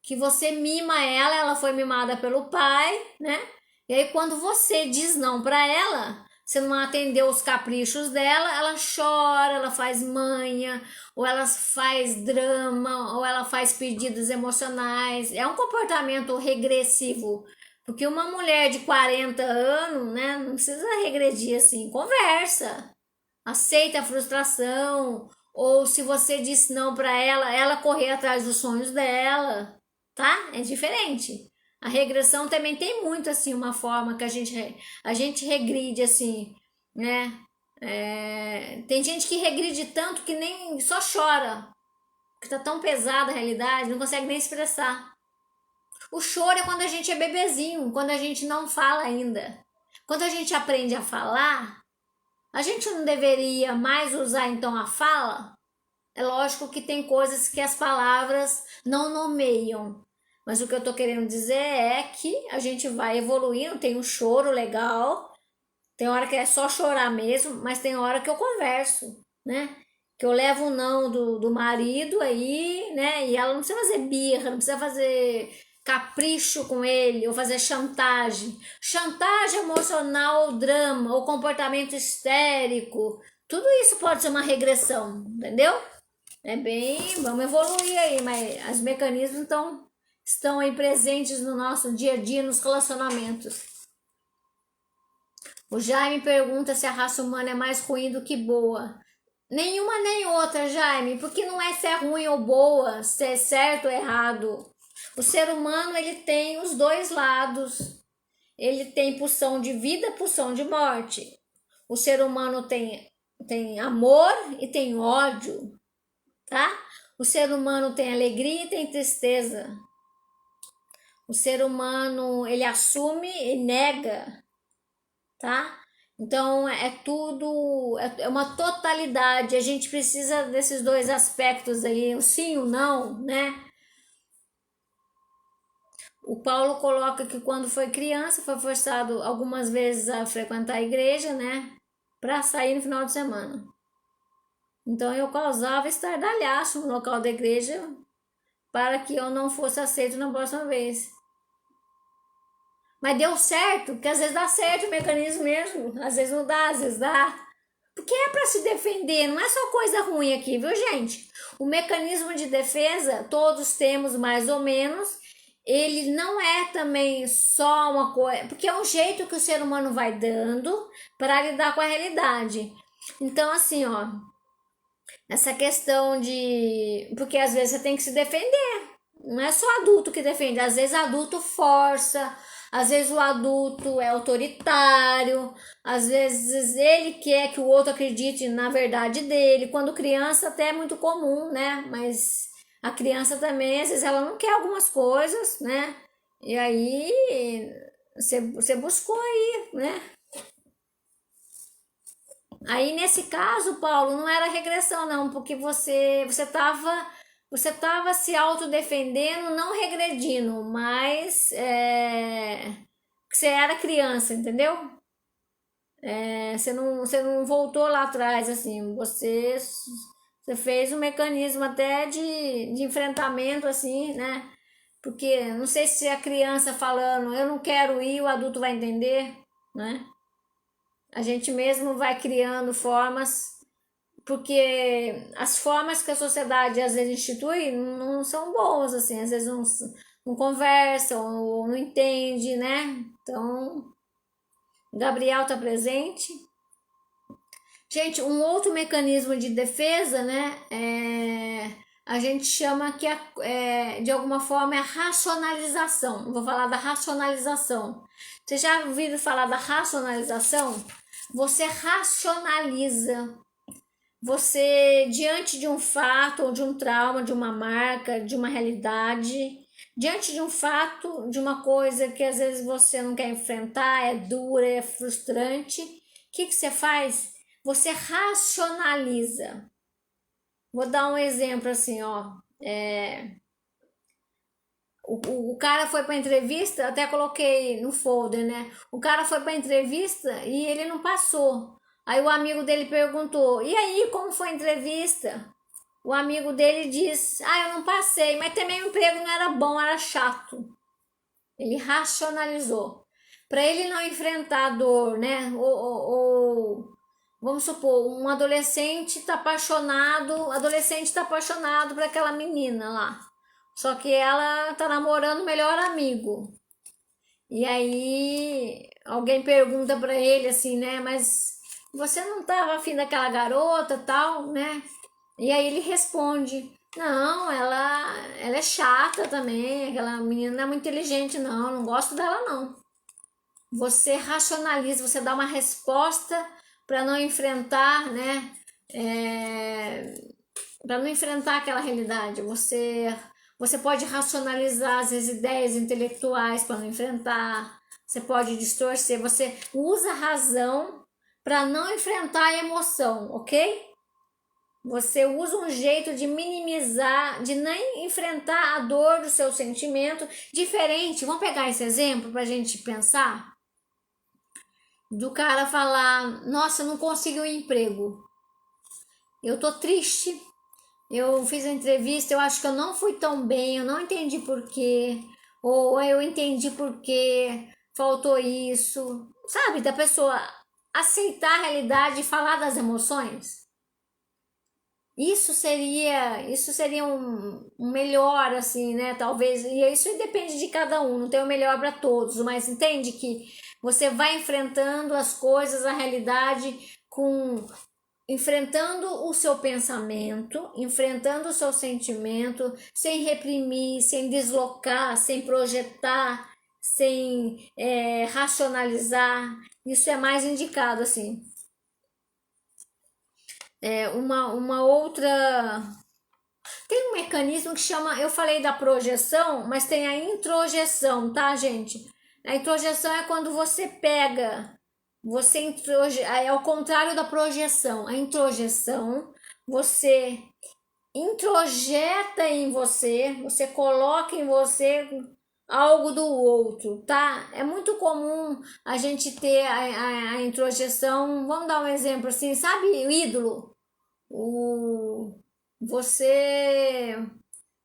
que você mima ela, ela foi mimada pelo pai, né? E aí quando você diz não para ela, você não atendeu os caprichos dela, ela chora, ela faz manha, ou ela faz drama, ou ela faz pedidos emocionais. É um comportamento regressivo. Porque uma mulher de 40 anos, né, não precisa regredir assim, conversa. Aceita a frustração, ou se você disse não para ela, ela correr atrás dos sonhos dela, tá? É diferente. A regressão também tem muito assim uma forma que a gente regride assim, né? Tem gente que regride tanto que nem só chora, que tá tão pesada a realidade, não consegue nem expressar. O choro é quando a gente é bebezinho, quando a gente não fala ainda. Quando a gente aprende a falar, a gente não deveria mais usar então a fala? É lógico que tem coisas que as palavras não nomeiam, mas o que eu estou querendo dizer é que a gente vai evoluindo. Tem um choro legal, tem hora que é só chorar mesmo, mas tem hora que eu converso, né? Que eu levo o não do marido aí, né? E ela não precisa fazer birra, não precisa fazer capricho com ele ou fazer chantagem. Chantagem emocional ou drama ou comportamento histérico. Tudo isso pode ser uma regressão, entendeu? É bem, vamos evoluir aí, mas os mecanismos estão aí presentes no nosso dia a dia, nos relacionamentos. O Jaime pergunta se a raça humana é mais ruim do que boa. Nenhuma nem outra, Jaime, porque não é se é ruim ou boa, se é certo ou errado. O ser humano, ele tem os dois lados. Ele tem pulsão de vida, pulsão de morte. O ser humano tem amor e tem ódio, tá? O ser humano tem alegria e tem tristeza. O ser humano, ele assume e nega, tá? Então é tudo, é uma totalidade. A gente precisa desses dois aspectos aí, o sim e o não, né? O Paulo coloca que quando foi criança foi forçado algumas vezes a frequentar a igreja, né? Para sair no final de semana. Então eu causava estardalhaço no local da igreja para que eu não fosse aceito na próxima vez. Mas deu certo, porque às vezes dá certo o mecanismo mesmo, às vezes não dá, às vezes dá. Porque é para se defender, não é só coisa ruim aqui, viu, gente? O mecanismo de defesa, todos temos mais ou menos, ele não é também só uma coisa, porque é um jeito que o ser humano vai dando para lidar com a realidade. Então, assim, ó, essa questão de. Porque às vezes você tem que se defender. Não é só adulto que defende, às vezes adulto força, às vezes o adulto é autoritário, às vezes ele quer que o outro acredite na verdade dele. Quando criança até é muito comum, né? Mas a criança também, às vezes ela não quer algumas coisas, né? E aí você buscou aí, né? Aí nesse caso, Paulo, não era regressão não, porque você tava se autodefendendo, não regredindo, mas que você era criança, entendeu? Você não voltou lá atrás, assim, você fez um mecanismo até de enfrentamento, assim, né? Porque não sei se a criança falando, eu não quero ir, o adulto vai entender, né? A gente mesmo vai criando formas, porque as formas que a sociedade às vezes institui não são boas, assim, às vezes não conversam ou não entende, né? Então, Gabriel tá presente. Gente, um outro mecanismo de defesa, né, a gente chama que de alguma forma é a racionalização. Vou falar da racionalização. Você já ouviu falar da racionalização? Você racionaliza. Você, diante de um fato ou de um trauma, de uma marca, de uma realidade, diante de um fato, de uma coisa que às vezes você não quer enfrentar, é dura, é frustrante, o que você faz? Você racionaliza. Vou dar um exemplo assim, ó. O cara foi para entrevista, até coloquei no folder, né? O cara foi para entrevista e ele não passou. Aí o amigo dele perguntou: "E aí, como foi a entrevista?" O amigo dele disse: "Ah, eu não passei, mas também o emprego não era bom, era chato." Ele racionalizou. Para ele não enfrentar a dor, né? Vamos supor, um adolescente está apaixonado por aquela menina lá. Só que ela tá namorando o melhor amigo. E aí alguém pergunta para ele assim, né? Mas você não tava afim daquela garota, tal, né? E aí ele responde: "Não, ela é chata também. Aquela menina não é muito inteligente, não gosto dela, não." Você racionaliza, você dá uma resposta para não enfrentar, né? Para não enfrentar aquela realidade. Você pode racionalizar as ideias intelectuais para não enfrentar. Você pode distorcer. Você usa a razão para não enfrentar a emoção, ok? Você usa um jeito de minimizar, de nem enfrentar a dor do seu sentimento diferente. Vamos pegar esse exemplo para a gente pensar? Do cara falar: "Nossa, eu não consigo um emprego. Eu tô triste. Eu fiz a entrevista, eu acho que eu não fui tão bem, eu não entendi por quê. Ou eu entendi por quê, faltou isso." Sabe, da pessoa aceitar a realidade e falar das emoções. Isso seria um melhor, assim, né? Talvez, e isso depende de cada um, não tem o melhor para todos, mas entende que você vai enfrentando as coisas, a realidade, enfrentando o seu pensamento, enfrentando o seu sentimento, sem reprimir, sem deslocar, sem projetar, sem racionalizar. Isso é mais indicado, assim. Uma outra. Tem um mecanismo que chama. Eu falei da projeção, mas tem a introjeção, tá, gente? A introjeção é quando você pega É o contrário da projeção. A introjeção, você introjeta em você, você coloca em você algo do outro, tá? É muito comum a gente ter a introjeção. Vamos dar um exemplo assim, sabe? O ídolo. O, você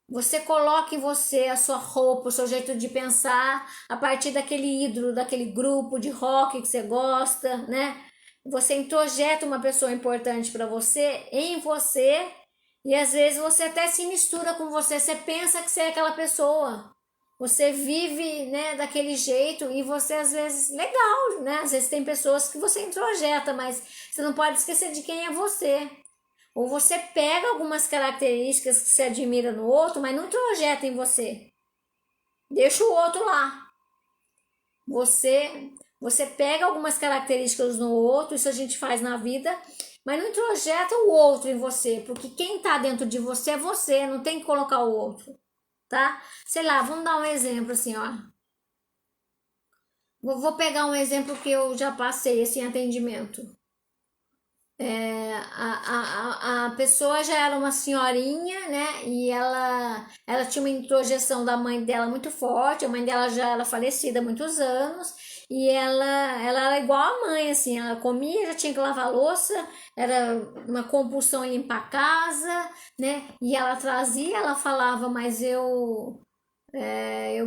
você coloca em você a sua roupa, o seu jeito de pensar a partir daquele ídolo, daquele grupo de rock que você gosta, né? Você introjeta uma pessoa importante para você em você e às vezes você até se mistura com você, você pensa que você é aquela pessoa. Você vive, né, daquele jeito e você às vezes legal, né? Às vezes tem pessoas que você introjeta, mas você não pode esquecer de quem é você. Ou você pega algumas características que você admira no outro, mas não introjeta em você. Deixa o outro lá. Você pega algumas características no outro, isso a gente faz na vida, mas não introjeta o outro em você, porque quem tá dentro de você, não tem que colocar o outro, tá? Sei lá, vamos dar um exemplo assim, ó. Vou pegar um exemplo que eu já passei assim, atendimento. A pessoa já era uma senhorinha, né? E ela tinha uma introjeção da mãe dela muito forte. A mãe dela já era falecida há muitos anos. E ela era igual a mãe, assim. Ela comia, já tinha que lavar a louça. Era uma compulsão em limpar a casa, né? E ela trazia, ela falava, mas eu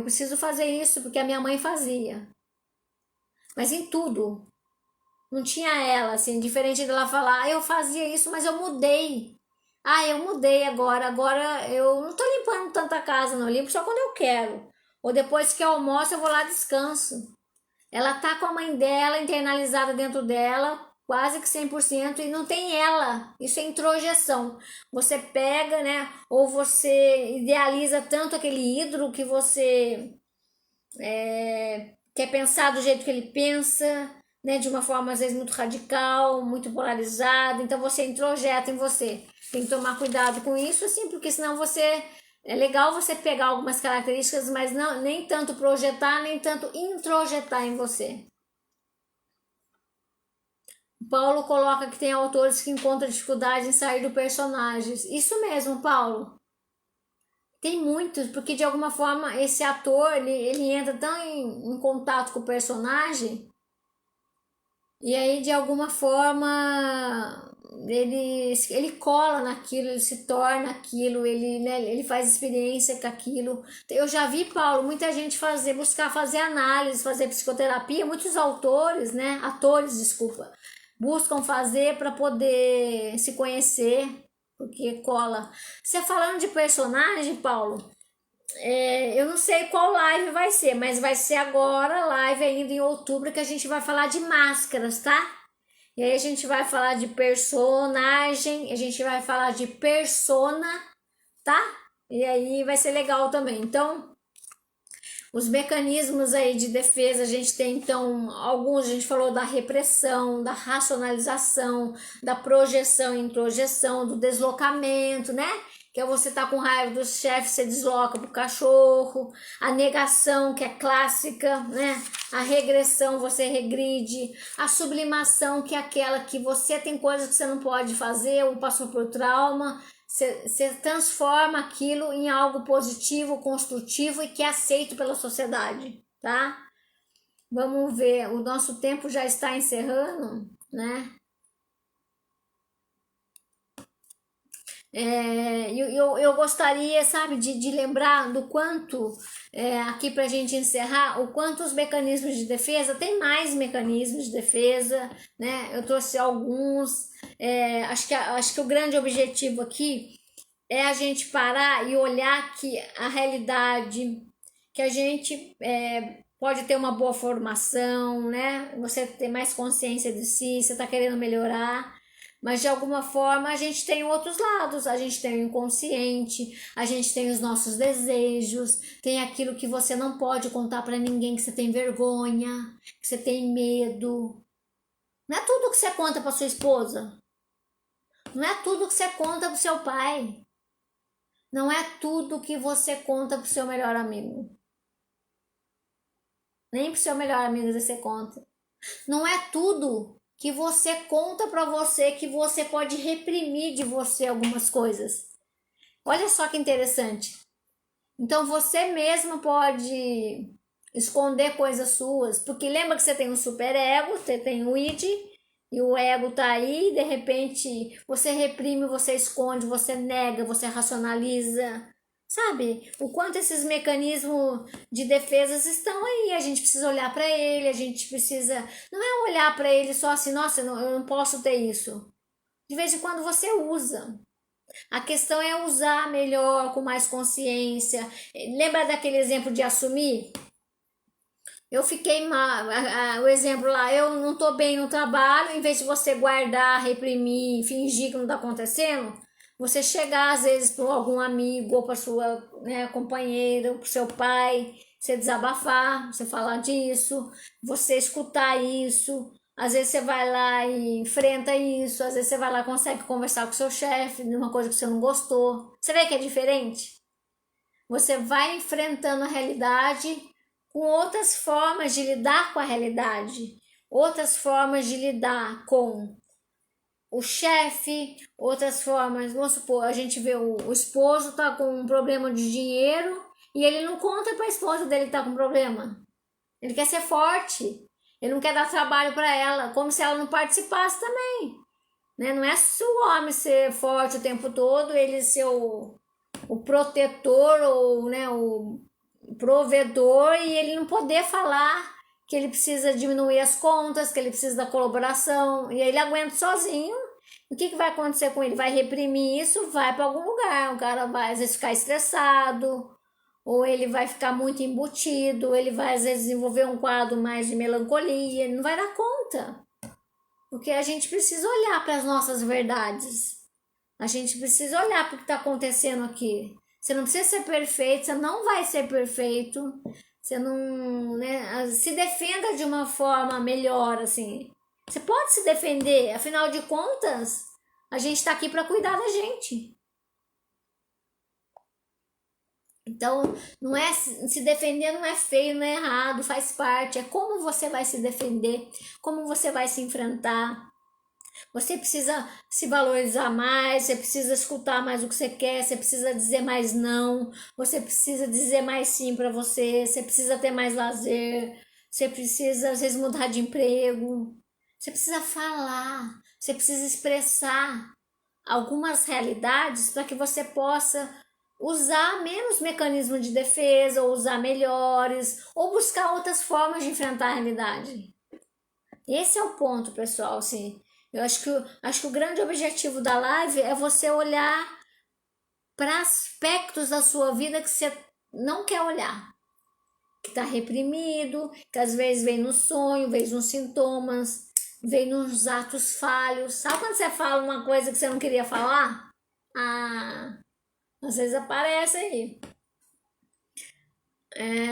preciso fazer isso porque a minha mãe fazia. Mas em tudo. Não tinha ela, assim, diferente dela falar, eu fazia isso, mas eu mudei. Eu mudei agora eu não tô limpando tanta casa, não, eu limpo só quando eu quero. Ou depois que eu almoço, eu vou lá descanso. Ela tá com a mãe dela internalizada dentro dela, quase que 100% e não tem ela. Isso é introjeção. Você pega, né, ou você idealiza tanto aquele ídolo que você quer pensar do jeito que ele pensa, né, de uma forma às vezes muito radical, muito polarizada, então você introjeta em você. Tem que tomar cuidado com isso, assim, porque senão você é legal você pegar algumas características, mas não nem tanto projetar, nem tanto introjetar em você. Paulo coloca que tem autores que encontram dificuldade em sair do personagem. Isso mesmo, Paulo. Tem muitos, porque de alguma forma esse ator ele entra tão em contato com o personagem. E aí, de alguma forma, ele cola naquilo, ele se torna aquilo, ele faz experiência com aquilo. Eu já vi, Paulo, muita gente buscar fazer análise, fazer psicoterapia, muitos autores, né? Atores, desculpa, buscam fazer para poder se conhecer, porque cola. Você falando de personagem, Paulo, eu não sei qual live vai ser, mas vai ser agora, live ainda em outubro, que a gente vai falar de máscaras, tá? E aí a gente vai falar de personagem, a gente vai falar de persona, tá? E aí vai ser legal também. Então, os mecanismos aí de defesa, a gente tem então alguns, a gente falou da repressão, da racionalização, da projeção e introjeção, do deslocamento, né? Que é você tá com raiva do chefe, você desloca pro cachorro, a negação, que é clássica, né? A regressão, você regride, a sublimação, que é aquela que você tem coisas que você não pode fazer ou passou por trauma, você transforma aquilo em algo positivo, construtivo e que é aceito pela sociedade, tá? Vamos ver, o nosso tempo já está encerrando, né? Eu gostaria, sabe, de lembrar do quanto, aqui para a gente encerrar, o quanto os mecanismos de defesa, tem mais mecanismos de defesa, né? Eu trouxe alguns, acho que o grande objetivo aqui é a gente parar e olhar que a realidade, que a gente pode ter uma boa formação, né? Você ter mais consciência de si, você está querendo melhorar, mas de alguma forma a gente tem outros lados, a gente tem o inconsciente, a gente tem os nossos desejos, tem aquilo que você não pode contar para ninguém, que você tem vergonha, que você tem medo. Não é tudo que você conta para sua esposa, não é tudo que você conta para seu pai. Não é tudo que você conta pro seu melhor amigo. Nem pro seu melhor amigo você conta. Não é tudo que você conta para você que você pode reprimir de você algumas coisas. Olha só que interessante. Então você mesmo pode esconder coisas suas, porque lembra que você tem um superego, você tem o id, e o ego tá aí, de repente você reprime, você esconde, você nega, você racionaliza. Sabe? O quanto esses mecanismos de defesas estão aí, a gente precisa olhar para ele, a gente precisa, não é olhar para ele só assim, nossa, eu não posso ter isso. De vez em quando você usa. A questão é usar melhor, com mais consciência. Lembra daquele exemplo de assumir? Eu fiquei mal, o exemplo lá, eu não tô bem no trabalho, em vez de você guardar, reprimir, fingir que não tá acontecendo, você chegar às vezes para algum amigo ou para sua, né, companheira, para seu pai, você desabafar, você falar disso, você escutar isso. Às vezes você vai lá e enfrenta isso, às vezes você vai lá e consegue conversar com o seu chefe de uma coisa que você não gostou. Você vê que é diferente? Você vai enfrentando a realidade com outras formas de lidar com a realidade, outras formas de lidar com o chefe, outras formas. Vamos supor, a gente vê o esposo tá com um problema de dinheiro e ele não conta para a esposa dele que tá com problema. Ele quer ser forte, ele não quer dar trabalho para ela, como se ela não participasse também. Né? Não é só o homem ser forte o tempo todo, ele ser o protetor ou, né, o provedor e ele não poder falar que ele precisa diminuir as contas, que ele precisa da colaboração e aí ele aguenta sozinho. O que vai acontecer com ele? Vai reprimir isso, vai para algum lugar. O cara vai às vezes ficar estressado, ou ele vai ficar muito embutido, ele vai às vezes desenvolver um quadro mais de melancolia, ele não vai dar conta. Porque a gente precisa olhar para as nossas verdades. A gente precisa olhar para o que está acontecendo aqui. Você não precisa ser perfeito, você não vai ser perfeito. Você não, né, se defenda de uma forma melhor, assim. Você pode se defender, afinal de contas, a gente está aqui para cuidar da gente. Então, não é se defender não é feio, não é errado, faz parte. É como você vai se defender, como você vai se enfrentar. Você precisa se valorizar mais, você precisa escutar mais o que você quer, você precisa dizer mais não, você precisa dizer mais sim para você, você precisa ter mais lazer, você precisa às vezes mudar de emprego, você precisa falar, você precisa expressar algumas realidades para que você possa usar menos mecanismos de defesa, ou usar melhores, ou buscar outras formas de enfrentar a realidade. Esse é o ponto, pessoal, assim. Eu acho que o grande objetivo da live é você olhar para aspectos da sua vida que você não quer olhar, que está reprimido, que às vezes vem no sonho, vem nos sintomas, vem nos atos falhos. Sabe quando você fala uma coisa que você não queria falar? Ah, às vezes aparece aí.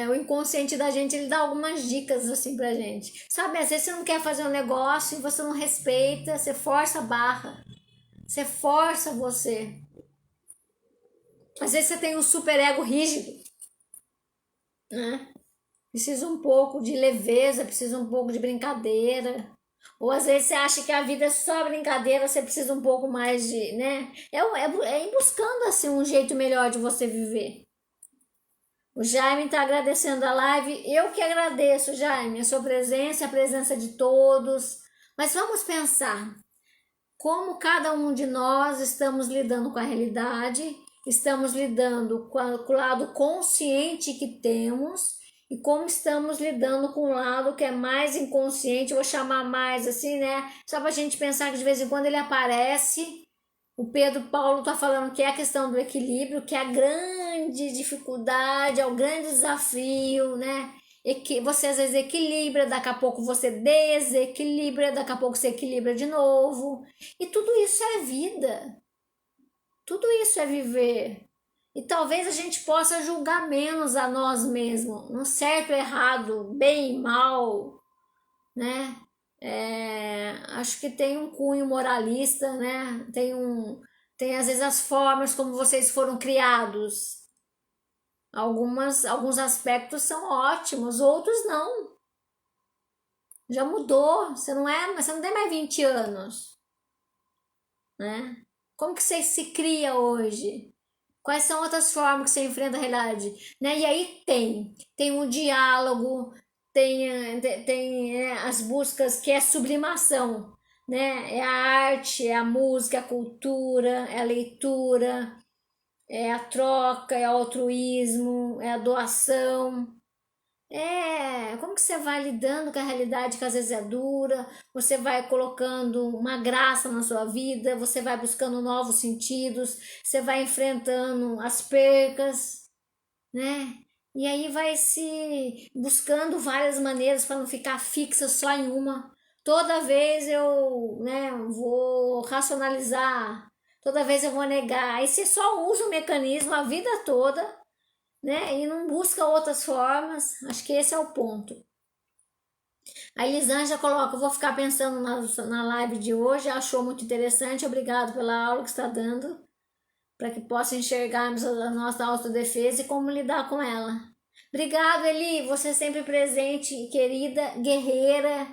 O inconsciente da gente, ele dá algumas dicas assim pra gente. Sabe, às vezes você não quer fazer um negócio e você não respeita, você força a barra. Você força você. Às vezes você tem um super ego rígido, né? Precisa um pouco de leveza, precisa um pouco de brincadeira. Ou às vezes você acha que a vida é só brincadeira, você precisa um pouco mais de, né? É ir buscando assim um jeito melhor de você viver. O Jaime está agradecendo a live. Eu que agradeço, Jaime, a sua presença, a presença de todos. Mas vamos pensar como cada um de nós estamos lidando com a realidade, estamos lidando com o lado consciente que temos e como estamos lidando com o lado que é mais inconsciente, vou chamar mais assim, né? Só para a gente pensar que de vez em quando ele aparece. O Pedro Paulo está falando que é a questão do equilíbrio, que é a grande dificuldade, é o grande desafio, né? E que você às vezes equilibra, daqui a pouco você desequilibra, daqui a pouco você equilibra de novo. E tudo isso é vida. Tudo isso é viver. E talvez a gente possa julgar menos a nós mesmos, no certo, errado, bem, mal, né? Acho que tem um cunho moralista, né? Tem às vezes as formas como vocês foram criados. Alguns aspectos são ótimos, outros não. Já mudou, você não tem mais 20 anos, né? Como que você se cria hoje? Quais são outras formas que você enfrenta a realidade, né? E aí tem um diálogo, tem as buscas que é sublimação, né? É a arte, é a música, é a cultura, é a leitura, é a troca, é o altruísmo, é a doação. Como que você vai lidando com a realidade que às vezes é dura, você vai colocando uma graça na sua vida, você vai buscando novos sentidos, você vai enfrentando as percas, né? E aí vai se buscando várias maneiras para não ficar fixa só em uma. Toda vez eu, né, vou racionalizar, toda vez eu vou negar. Aí você só usa o mecanismo a vida toda, né? E não busca outras formas. Acho que esse é o ponto. A Elisângela coloca, eu vou ficar pensando na live de hoje, achou muito interessante, obrigado pela aula que está dando, para que possa enxergarmos a nossa autodefesa e como lidar com ela. Obrigado, Eli, você sempre presente, querida, guerreira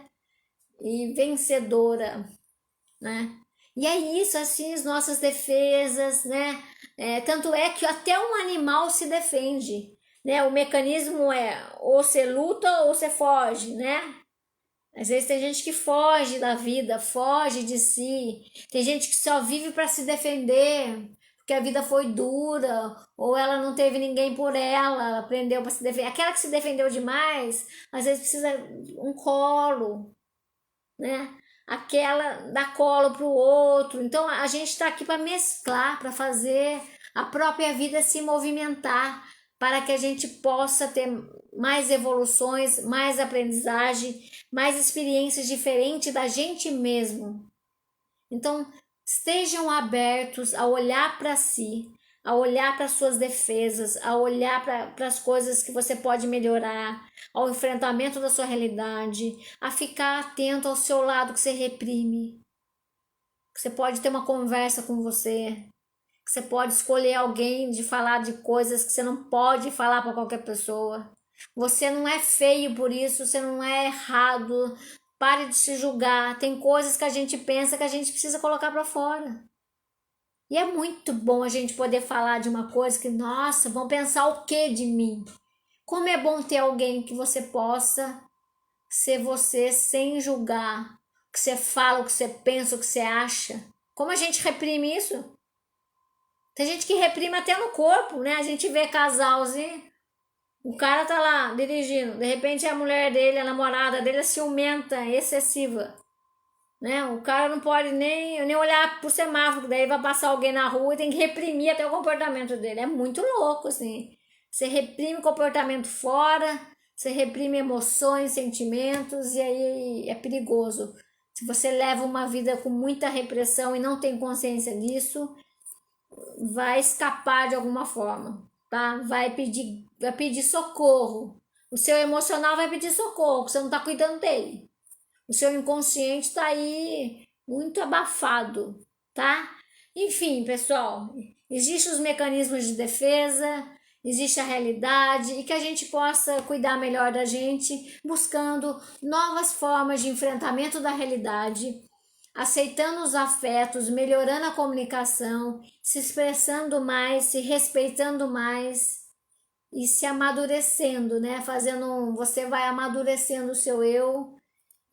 e vencedora, né? E é isso, assim, as nossas defesas, né? Tanto é que até um animal se defende, né? O mecanismo é ou você luta ou você foge, né? Às vezes tem gente que foge da vida, foge de si. Tem gente que só vive para se defender, porque a vida foi dura, ou ela não teve ninguém por ela aprendeu para se defender. Aquela que se defendeu demais, às vezes precisa um colo, né? Aquela dá colo para o outro. Então a gente está aqui para mesclar, para fazer a própria vida se movimentar, para que a gente possa ter mais evoluções, mais aprendizagem, mais experiências diferentes da gente mesmo. Então estejam abertos a olhar para si, a olhar para suas defesas, a olhar para as coisas que você pode melhorar, ao enfrentamento da sua realidade, a ficar atento ao seu lado que você reprime. Que você pode ter uma conversa com você, que você pode escolher alguém de falar de coisas que você não pode falar para qualquer pessoa. Você não é feio por isso, você não é errado. Pare de se julgar. Tem coisas que a gente pensa que a gente precisa colocar para fora. E é muito bom a gente poder falar de uma coisa que, nossa, vão pensar o que de mim? Como é bom ter alguém que você possa ser você sem julgar o que você fala, o que você pensa, o que você acha. Como a gente reprime isso? Tem gente que reprime até no corpo, né? A gente vê casalzinho, o cara tá lá dirigindo, de repente a mulher dele, a namorada dele é ciumenta, excessiva. Né? O cara não pode nem olhar pro semáforo, daí vai passar alguém na rua e tem que reprimir até o comportamento dele. É muito louco, assim. Você reprime o comportamento fora, você reprime emoções, sentimentos, e aí é perigoso. Se você leva uma vida com muita repressão e não tem consciência disso, vai escapar de alguma forma, tá? Vai pedir socorro. O seu emocional vai pedir socorro, porque você não tá cuidando dele. O seu inconsciente está aí muito abafado, tá? Enfim, pessoal, existem os mecanismos de defesa, existe a realidade e que a gente possa cuidar melhor da gente, buscando novas formas de enfrentamento da realidade, aceitando os afetos, melhorando a comunicação, se expressando mais, se respeitando mais e se amadurecendo, né? Você vai amadurecendo o seu eu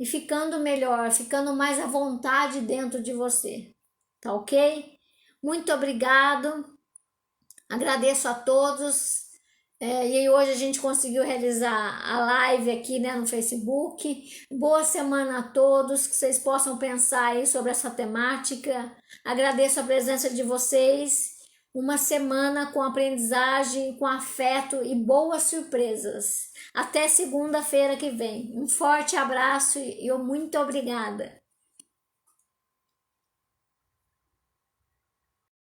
e ficando melhor, ficando mais à vontade dentro de você, tá ok? Muito obrigado, agradeço a todos. E aí hoje a gente conseguiu realizar a live aqui, né, no Facebook. Boa semana a todos, que vocês possam pensar aí sobre essa temática. Agradeço a presença de vocês. Uma semana com aprendizagem, com afeto e boas surpresas. Até segunda-feira que vem. Um forte abraço e muito obrigada.